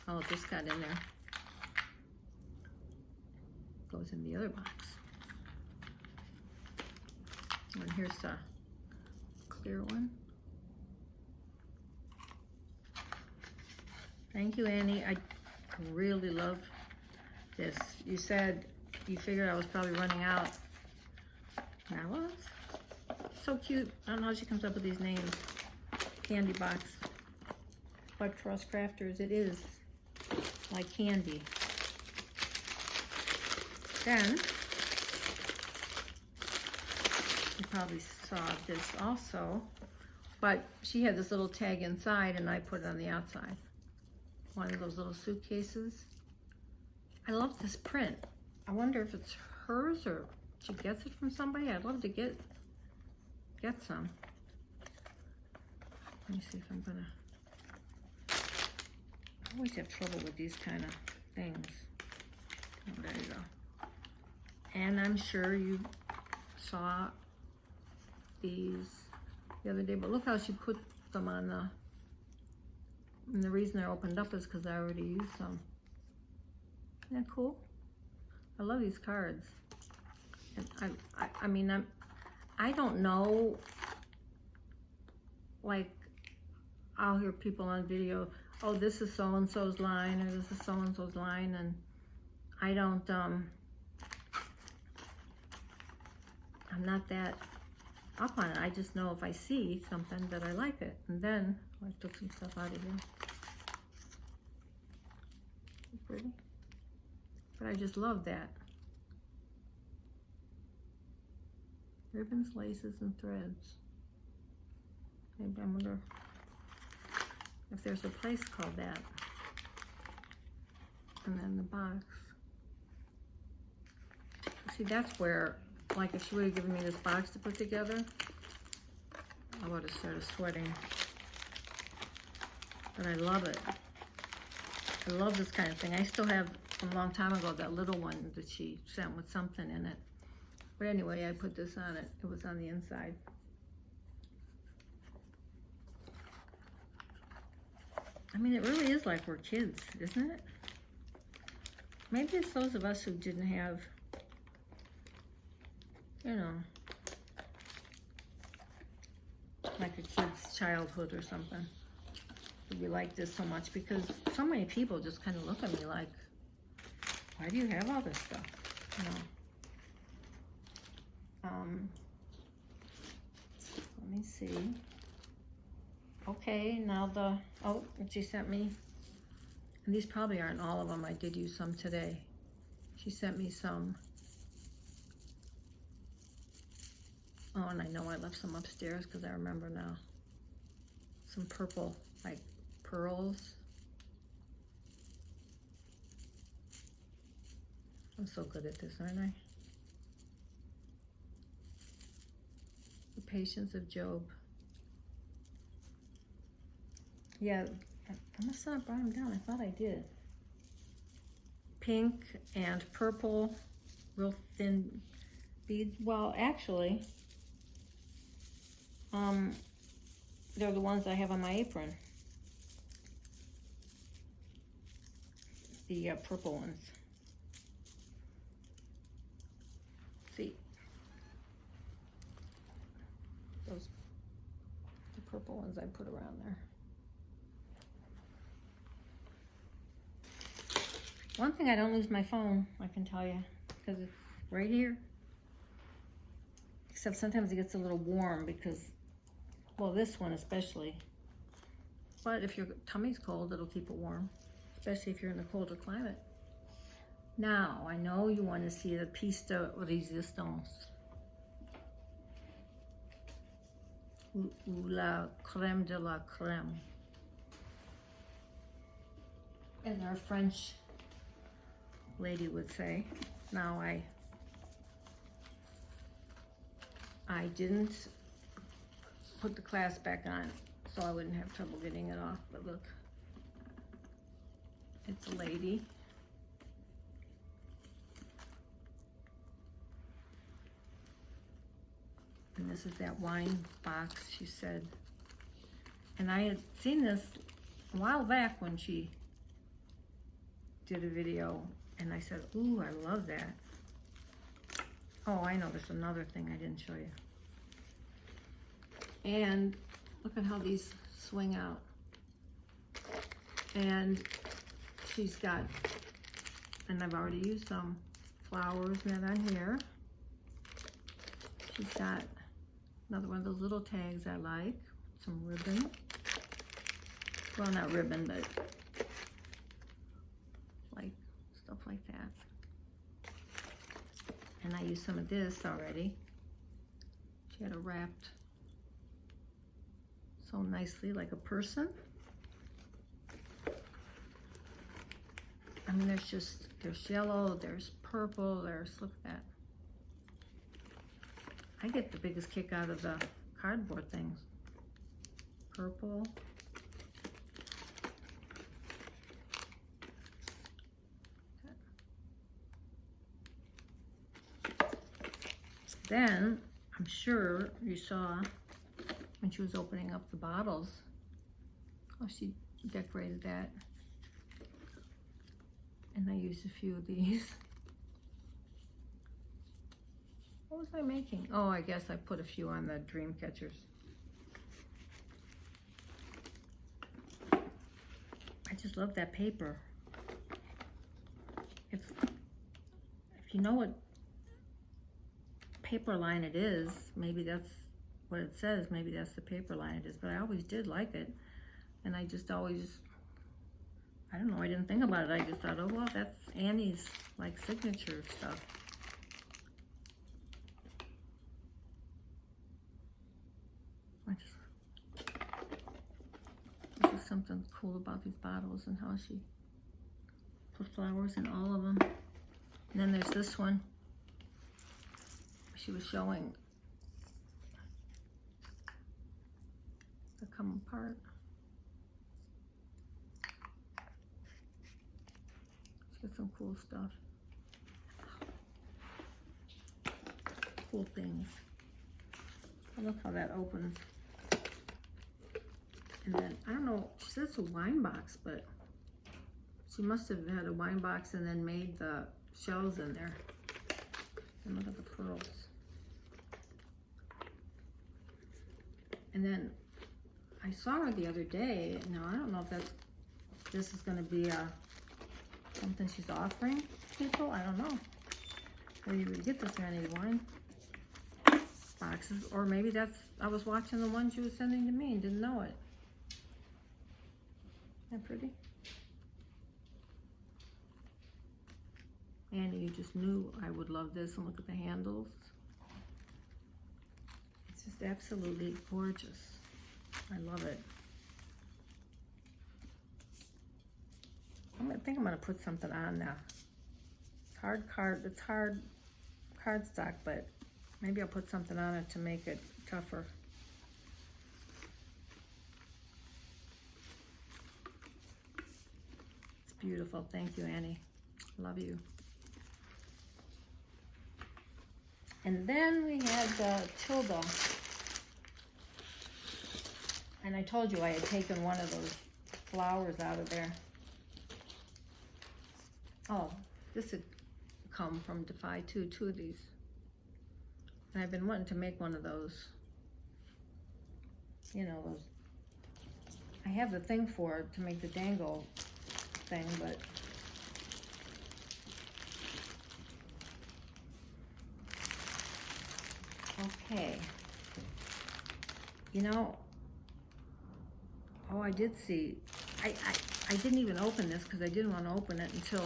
Oh, this got in there. Goes in the other box. And here's the clear one. Thank you, Annie. I really love this. You said you figured I was probably running out. And I was. So cute. I don't know how she comes up with these names. Candy box. But for us crafters, it is like candy. Then, you probably saw this also, but she had this little tag inside and I put it on the outside. One of those little suitcases. I love this print. I wonder if it's hers or she gets it from somebody. I'd love to get some. Let me see if I'm gonna. I always have trouble with these kind of things. Oh, there you go. And I'm sure you saw these the other day, but look how she put them on the, and the reason they're opened up is because I already used some. Isn't that cool? I love these cards. And I mean, I don't know, like, I'll hear people on video, oh, this is so-and-so's line, or this is so-and-so's line, and I don't, I'm not that up on it. I just know if I see something that I like it. And then, I took some stuff out of here. Pretty. But I just love that. Ribbons, laces, and threads. Maybe I wonder if there's a place called that. And then the box. See, that's where, like, if she would have given me this box to put together, I would have started sweating. But I love it. I love this kind of thing. I still have, from a long time ago, that little one that she sent with something in it. But anyway, I put this on it. It was on the inside. I mean, it really is like we're kids, isn't it? Maybe it's those of us who didn't have, you know, like a kid's childhood or something. We like this so much because so many people just kind of look at me like, why do you have all this stuff? You know. Let me see. Okay, now oh, she sent me, and these probably aren't all of them. I did use some today. She sent me some. Oh, and I know I left some upstairs because I remember now. Some purple, like pearls. I'm so good at this, aren't I? The Patience of Job. Yeah, I must not have brought them down. I thought I did. Pink and purple, real thin beads. Well, actually, they're the ones I have on my apron. The purple ones. See, those, the purple ones I put around there. One thing, I don't lose my phone, I can tell you, because it's right here. Except sometimes it gets a little warm because, well, this one especially. But if your tummy's cold, it'll keep it warm, especially if you're in a colder climate. Now, I know you want to see the piece de resistance. Ou la crème de la crème. As our French lady would say. Now, I didn't put the clasp back on so I wouldn't have trouble getting it off, but look, it's a lady. And this is that wine box, she said. And I had seen this a while back when she did a video, and I said, ooh, I love that. Oh, I know, there's another thing I didn't show you. And look at how these swing out. And she's got, and I've already used some flowers that on here. She's got another one of those little tags I like, some ribbon. Well, not ribbon, but like stuff like that. And I used some of this already. She had it wrapped so nicely like a person. I mean, there's yellow, there's purple, look at that. I get the biggest kick out of the cardboard things. Purple. Then, I'm sure you saw when she was opening up the bottles, how she decorated that. And I used a few of these. What was I making? Oh, I guess I put a few on the dream catchers. I just love that paper. If you know what paper line it is, maybe that's what it says, maybe that's the paper line it is, but I always did like it. And I just always, I don't know, I didn't think about it. I just thought, oh, well, that's Annie's, like, signature stuff. This is something cool about these bottles and how she put flowers in all of them. And then there's this one. She was showing the come apart. She's got some cool stuff. Cool things. Oh, look how that opens. And then, I don't know, she says a wine box, but she must have had a wine box and then made the shells in there. And look at the pearls. And then I saw her the other day. Now, I don't know if this is going to be something she's offering people. I don't know. Where you would get this or any wine boxes. Or maybe I was watching the one she was sending to me and didn't know it. Isn't that pretty? Annie, you just knew I would love this. And look at the handles. It's just absolutely gorgeous. I love it. I think I'm going to put something on now. It's hard cardstock, but maybe I'll put something on it to make it tougher. It's beautiful. Thank you, Annie. Love you. And then we had Tilda. And I told you I had taken one of those flowers out of there. Oh, this had come from DAFI too, 2 of these. And I've been wanting to make one of those. You know, those. I have the thing for it to make the dangle thing, but okay. You know, oh, I did see, I didn't even open this because I didn't want to open it until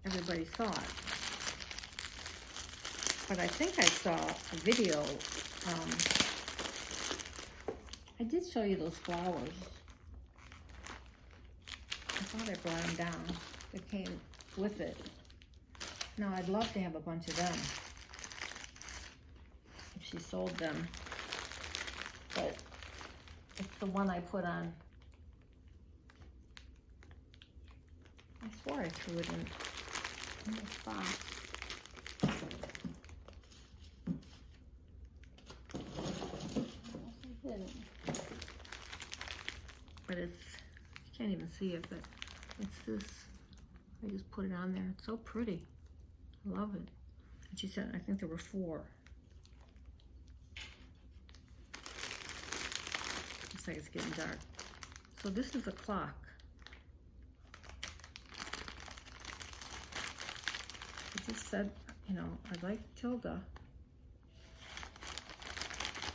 everybody saw it. But I think I saw a video. I did show you those flowers. I thought I brought them down. They came with it. Now, I'd love to have a bunch of them if she sold them. But it's the one I put on. I swore I threw it in this box. I didn't. But it's, you can't even see it, but it's this. I just put it on there. It's so pretty. I love it. And she said, I think there were 4. Looks like it's getting dark. So this is a clock. It just said, you know, I like Tilda.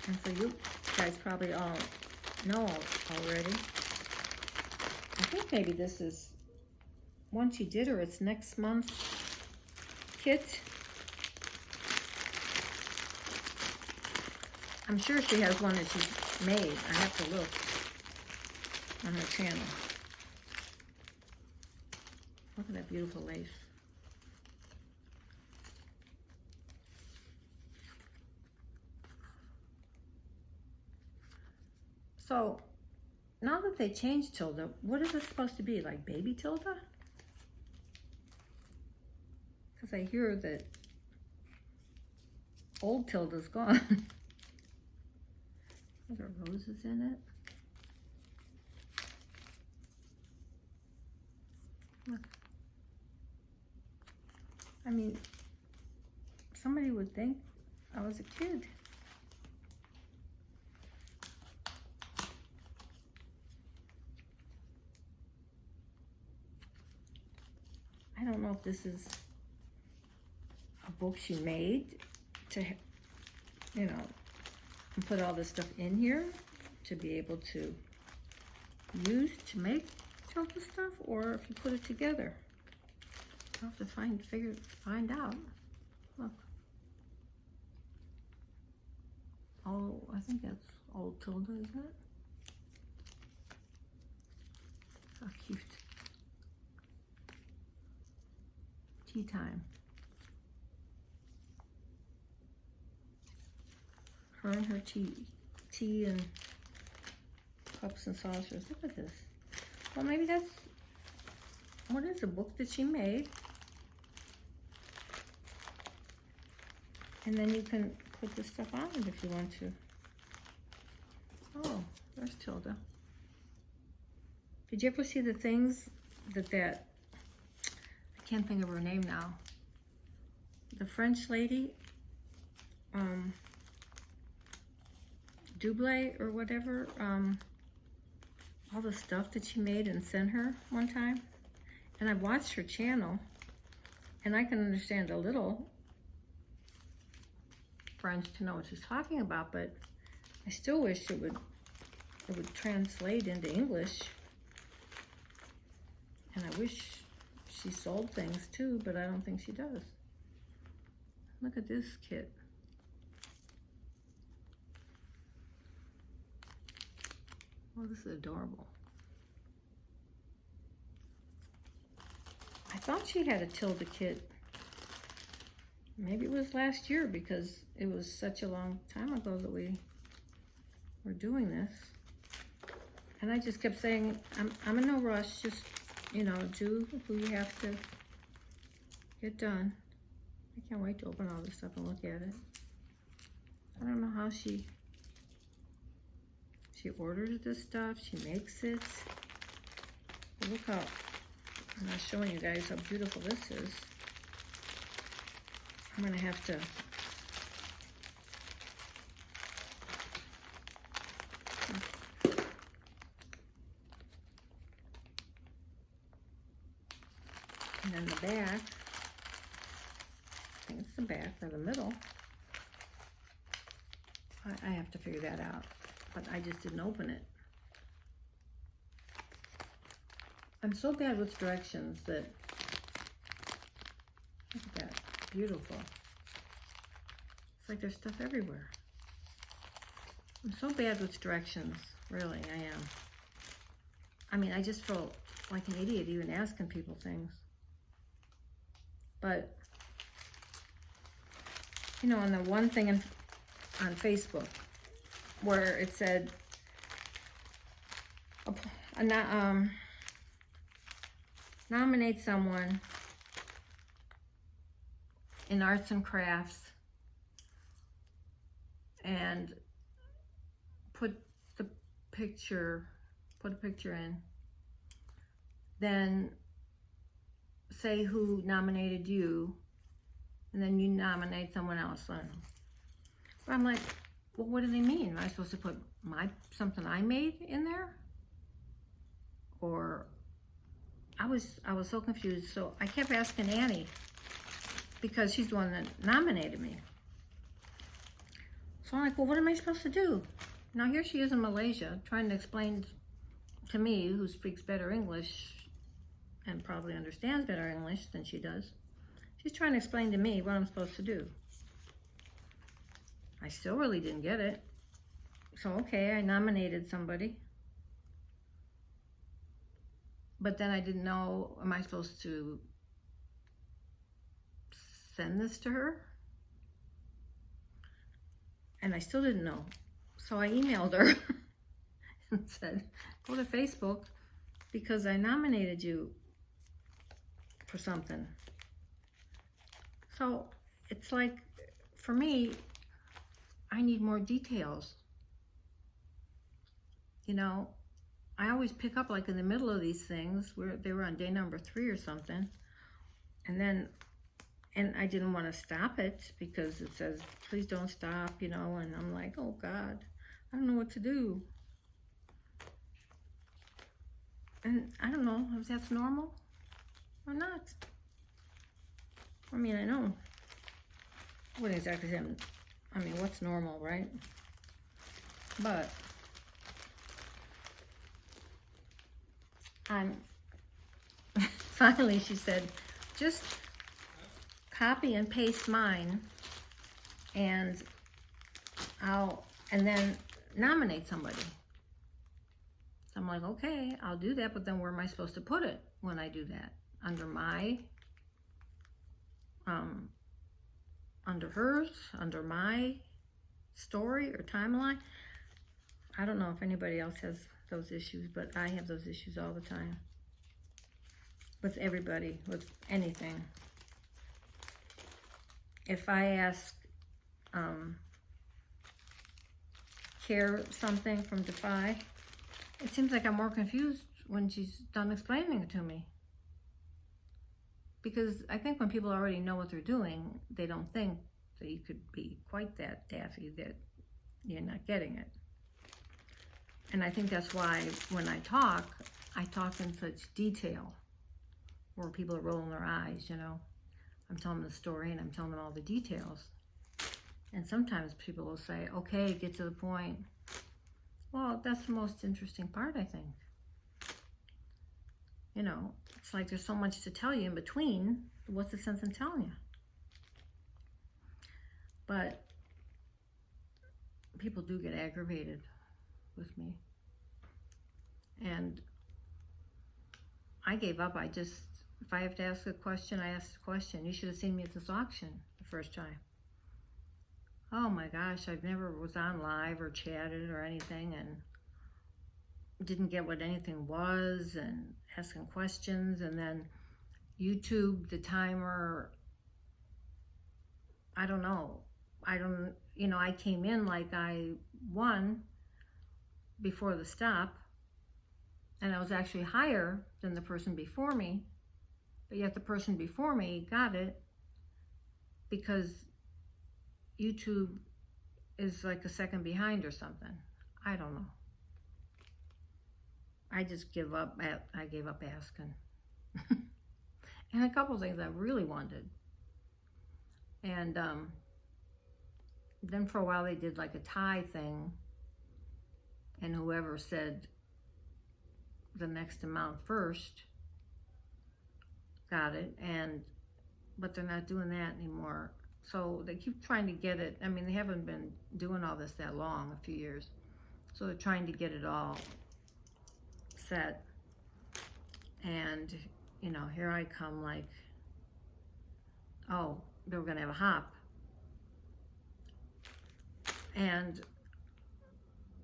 And so you guys probably all know already. I think maybe this is one she did, or it's next month's kit. I'm sure she has one that she's made. I have to look on her channel. Look at that beautiful lace. So, now that they changed Tilda, what is it supposed to be? Like baby Tilda? Because I hear that old Tilda's gone. Are there roses in it? Look. I mean, somebody would think I was a kid. I don't know if this is a book she made to, you know, and put all this stuff in here to be able to use to make Tilda stuff, or if you put it together. I'll have to find out. Look. Oh, I think that's old Tilda, isn't it? How cute. Tea time. Her and her tea and cups and saucers. Look at this. Well, maybe that's, what is a book that she made? And then you can put this stuff on it if you want to. Oh, There's Tilda. Did you ever see the things that I can't think of her name now. The French lady, Double or whatever, all the stuff that she made and sent her one time. And I watched her channel, and I can understand a little French to know what she's talking about, but I still wish it would translate into English. And I wish she sold things too, but I don't think she does. Look at this kit. Oh, this is adorable. I thought she had a Tilda kit. Maybe it was last year because it was such a long time ago that we were doing this. And I just kept saying, I'm in no rush, just, you know, do who you have to get done. I can't wait to open all this stuff and look at it. I don't know how she orders this stuff, she makes it. But look how, I'm not showing you guys how beautiful this is. I'm gonna have to and then the back, I think it's the back or the middle. I have to figure that out, but I just didn't open it. I'm so bad with directions that, look at that, beautiful. It's like there's stuff everywhere. I'm so bad with directions, really, I am. I mean, I just feel like an idiot even asking people things. But, you know, on the one thing on Facebook where it said, nominate someone in arts and crafts and put a picture in, then say who nominated you, and then you nominate someone else. I don't know. But I'm like, well, what do they mean? Am I supposed to put something I made in there? Or I was so confused. So I kept asking Annie, because she's the one that nominated me. So I'm like, well, what am I supposed to do? Now here she is in Malaysia trying to explain to me, who speaks better English and probably understands better English than she does. She's trying to explain to me what I'm supposed to do. I still really didn't get it. So okay, I nominated somebody. But then I didn't know, am I supposed to send this to her? And I still didn't know. So I emailed her and said, go to Facebook because I nominated you for something. So it's like, for me, I need more details. You know, I always pick up like in the middle of these things where they were on day number 3 or something. And I didn't want to stop it because it says, please don't stop, you know, and I'm like, oh God, I don't know what to do. And I don't know if that's normal or not. I mean, I know. I wouldn't exactly say, I mean, what's normal, right? But finally she said, just copy and paste mine and then nominate somebody. So I'm like, okay, I'll do that, but then where am I supposed to put it when I do that? Under my, under hers, under my story or timeline? I don't know if anybody else has those issues, but I have those issues all the time. With everybody, with anything. If I ask Care something from DAFI. It seems like I'm more confused when she's done explaining it to me. Because I think when people already know what they're doing, they don't think that you could be quite that daffy that you're not getting it. And I think that's why when I talk in such detail, where people are rolling their eyes, you know. I'm telling them the story and I'm telling them all the details. And sometimes people will say, okay, get to the point. Well, that's the most interesting part, I think. You know, it's like there's so much to tell you in between. What's the sense in telling you? But people do get aggravated with me. And I gave up. If I have to ask a question, I ask a question. You should have seen me at this auction the first time. Oh my gosh, I've never was on live or chatted or anything and didn't get what anything was and asking questions, and then YouTube, the timer, I don't know. I came in like I won before the stop, and I was actually higher than the person before me, but yet the person before me got it because YouTube is like a second behind or something. I don't know. I just give up. I gave up asking. And a couple things I really wanted. And then for a while they did like a tie thing, and whoever said the next amount first got it. But they're not doing that anymore. So they keep trying to get it. I mean, they haven't been doing all this that long, a few years. So they're trying to get it all set. And, here I come like, oh, they were gonna have a hop. And,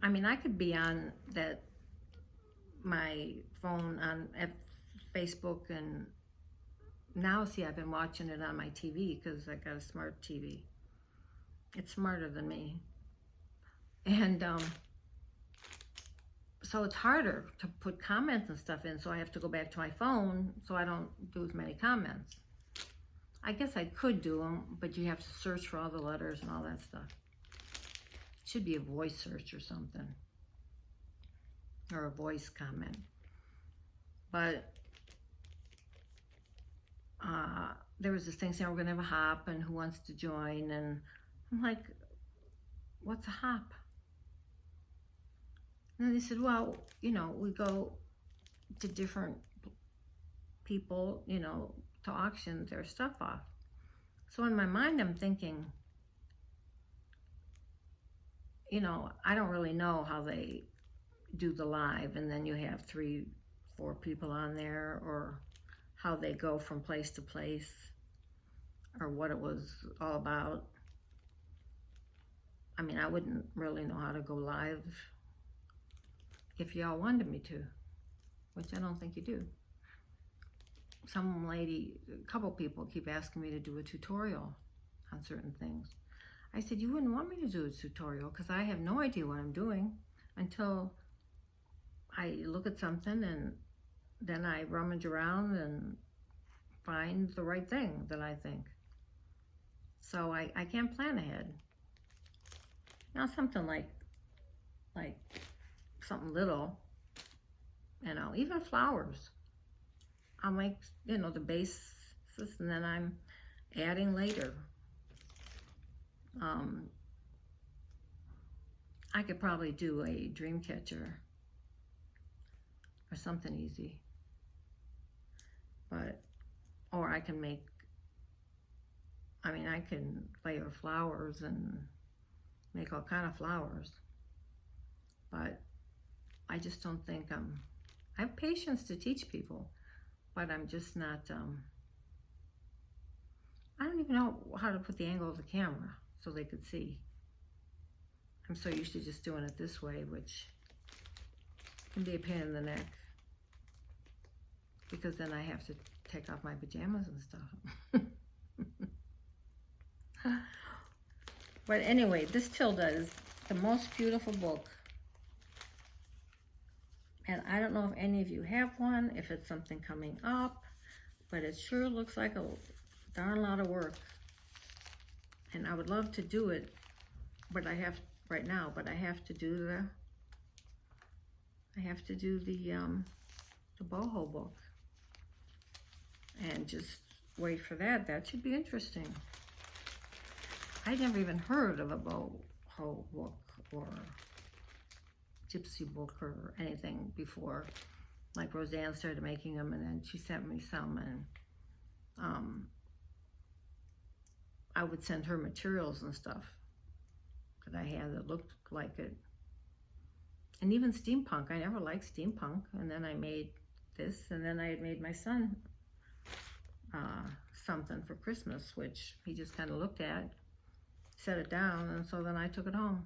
I mean, I could be on my phone at Facebook, and now, see, I've been watching it on my TV because I got a smart TV. It's smarter than me. And so it's harder to put comments and stuff in, so I have to go back to my phone so I don't do as many comments. I guess I could do them, but you have to search for all the letters and all that stuff. It should be a voice search or something, or a voice comment. But there was this thing saying we're gonna have a hop and who wants to join, and I'm like, what's a hop? And then they said, well, we go to different people, to auction their stuff off. So in my mind, I'm thinking, I don't really know how they do the live, and then you have 3-4 people on there, or how they go from place to place, or what it was all about. I mean, I wouldn't really know how to go live if y'all wanted me to, which I don't think you do. A couple people keep asking me to do a tutorial on certain things. I said, you wouldn't want me to do a tutorial because I have no idea what I'm doing until I look at something, and then I rummage around and find the right thing that I think. So I can't plan ahead. Now something like something little, even flowers. I'll make, the basis, and then I'm adding later. I could probably do a dream catcher or something easy. Or I can I can layer flowers and make all kind of flowers. But I just don't think I have patience to teach people, but I'm just not, I don't even know how to put the angle of the camera so they could see. I'm so used to just doing it this way, which can be a pain in the neck, because then I have to take off my pajamas and stuff. But anyway, this Tilda is the most beautiful book. And I don't know if any of you have one, if it's something coming up, but it sure looks like a darn lot of work. And I would love to do it, but I have right now, but I have to do the boho book. And just wait for that. That should be interesting. I'd never even heard of a boho book or gypsy book or anything before. Like Roseanne started making them, and then she sent me some, and I would send her materials and stuff that I had that looked like it. And even steampunk, I never liked steampunk, and then I made this, and then I had made my son something for Christmas, which he just kind of looked at, set it down, and so then I took it home.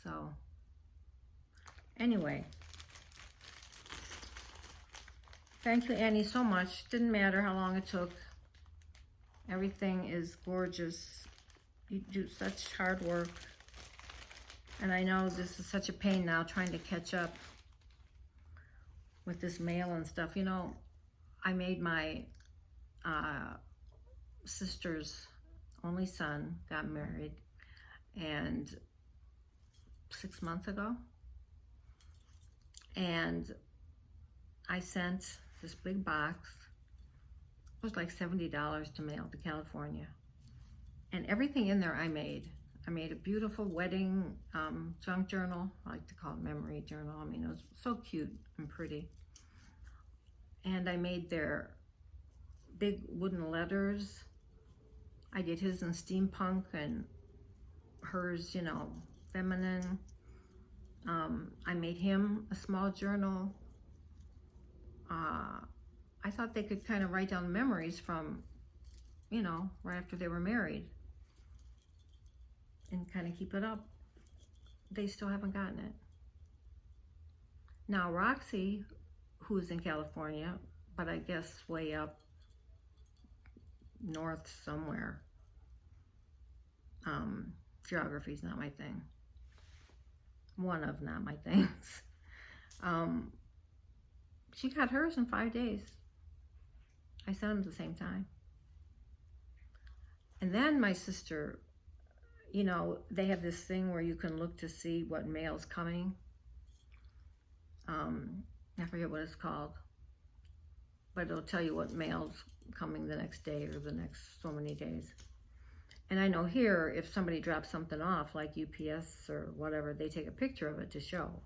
So, anyway, thank you, Annie, so much. Didn't matter how long it took. Everything is gorgeous. You do such hard work. And I know this is such a pain now trying to catch up with this mail and stuff. You know, I made my sister's only son got married, and 6 months ago, and I sent this big box. It was like $70 to mail to California, and everything in there I made. I made a beautiful wedding junk journal. I like to call it memory journal. I mean, it was so cute and pretty. And I made their big wooden letters. I did his in steampunk and hers, you know, feminine. I made him a small journal. I thought they could kind of write down memories from, you know, right after they were married and kind of keep it up. They still haven't gotten it. Now Roxy, who's in California, but I guess way up north somewhere. Geography's not my thing. One of not my things. She got hers in 5 days. I sent them at the same time. And then my sister, you know, they have this thing where you can look to see what mail's coming. I forget what it's called, but it'll tell you what mail's coming the next day or the next so many days. And I know here, if somebody drops something off, like UPS or whatever, they take a picture of it to show.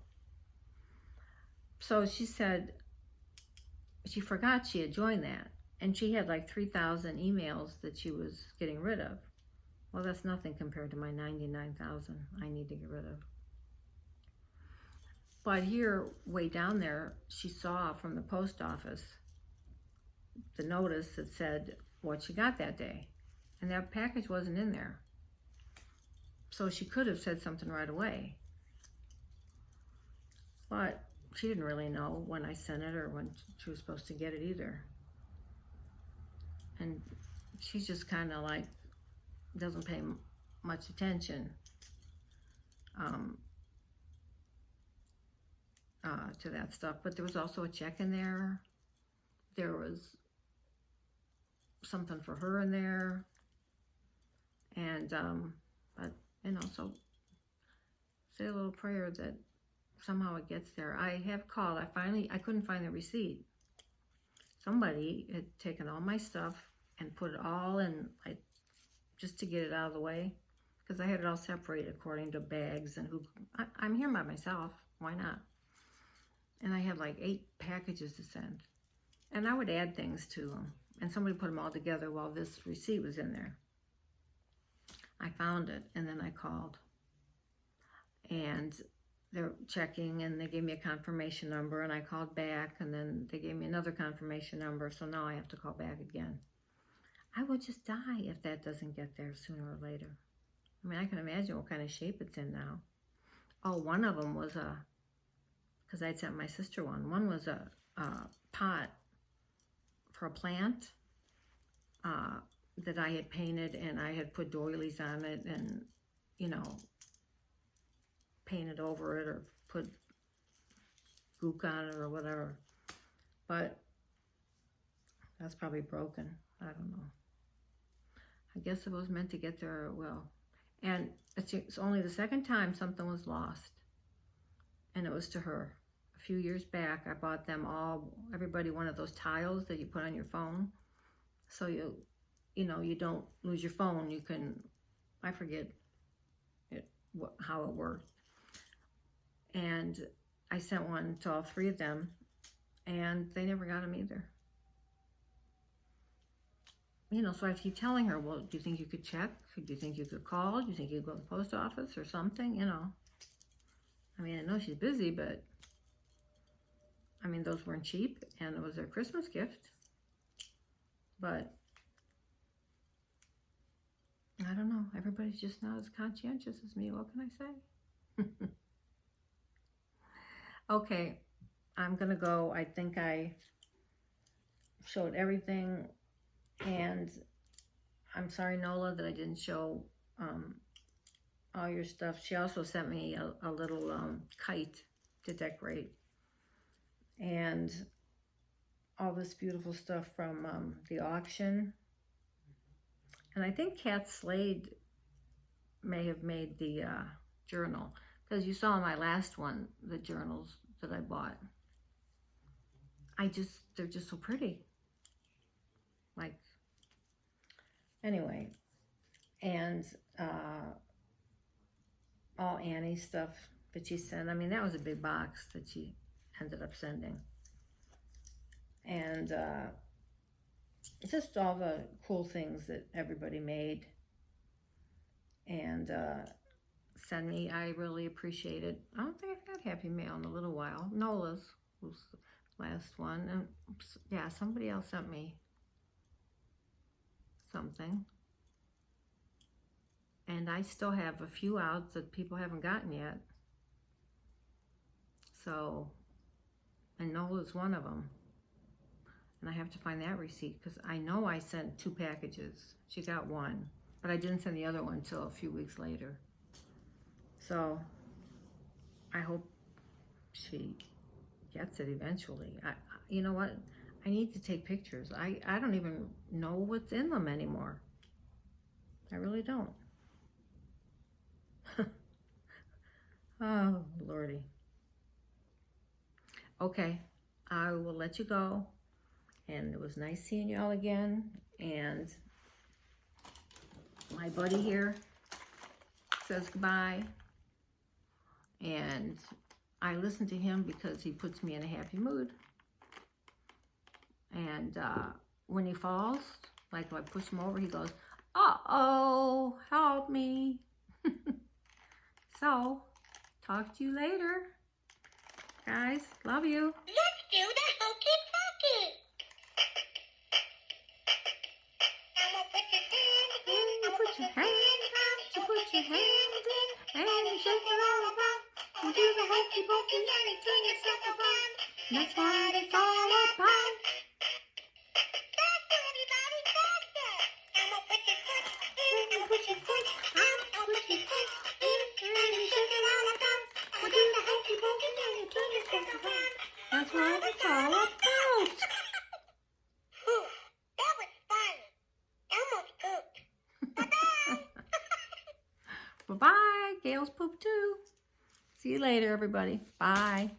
So she said she forgot she had joined that, and she had like 3,000 emails that she was getting rid of. Well, that's nothing compared to my 99,000 I need to get rid of. But here, way down there, she saw from the post office the notice that said what she got that day. And that package wasn't in there. So she could have said something right away. But she didn't really know when I sent it or when she was supposed to get it either. And she's just kind of like, doesn't pay much attention to that stuff. But there was also a check in there. There was something for her in there. And, but, you know, so say a little prayer that somehow it gets there. I have called. I couldn't find the receipt. Somebody had taken all my stuff and put it all in, like, just to get it out of the way, because I had it all separated according to bags and who. I'm here by myself. Why not? And I had like 8 packages to send, and I would add things to them, and somebody put them all together while this receipt was in there. I found it, and then I called, and they're checking, and they gave me a confirmation number, and I called back, and then they gave me another confirmation number, so now I have to call back again. I would just die if that doesn't get there sooner or later. I mean, I can imagine what kind of shape it's in now. Oh, one of them was because I'd sent my sister one. One was a pot for a plant that I had painted, and I had put doilies on it, and, you know, painted over it or put gook on it or whatever. But that's probably broken. I don't know. I guess it was meant to get there, it will. And it's only the second time something was lost. And it was to her. A few years back, I bought them all, everybody one of those tiles that you put on your phone. So you know, you don't lose your phone. You can, I forget how it worked. And I sent one to all three of them, and they never got them either. You know, so I keep telling her, well, do you think you could check? Do you think you could call? Do you think you could go to the post office or something? You know, I mean, I know she's busy, but I mean, those weren't cheap, and it was their Christmas gift. But I don't know. Everybody's just not as conscientious as me. What can I say? Okay, I'm gonna go. I think I showed everything, and I'm sorry, Nola, that I didn't show all your stuff. She also sent me a little kite to decorate, and all this beautiful stuff from the auction. And I think Kat Slade may have made the journal, because you saw in my last one the journals that I bought. They're just so pretty. Like, anyway, and all Annie's stuff that she sent. I mean, that was a big box that she ended up sending. And just all the cool things that everybody made and send me. I really appreciate it. I don't think I've got Happy Mail in a little while. Nola's was the last one. And yeah, somebody else sent me something. And I still have a few out that people haven't gotten yet. So, and Nola's one of them. And I have to find that receipt, because I know I sent 2 packages. She got one, but I didn't send the other one until a few weeks later. So I hope she gets it eventually. You know what? I need to take pictures. I don't even know what's in them anymore. I really don't. Oh, Lordy. Okay, I will let you go. And it was nice seeing you all again. And my buddy here says goodbye. And I listen to him because he puts me in a happy mood. And when he falls, like if I push him over, he goes, uh-oh, help me. So, talk to you later. Guys, love you. Let's do the hokey pokey. I'ma put your hand in. You put your hand out, you put your hand in, and you shake it all about. You do the hokey pokey and you turn yourself around. That's what it's all about. Faster, everybody, faster. I'ma put your foot in. You put your foot out, I'ma put your foot in. and you shake it all about. You do the hokey pokey and you turn yourself around. That's what it's all about. Whew, that was fun. Almost pooped. Bye-bye. Bye-bye. Gail's poop too. See you later, everybody. Bye.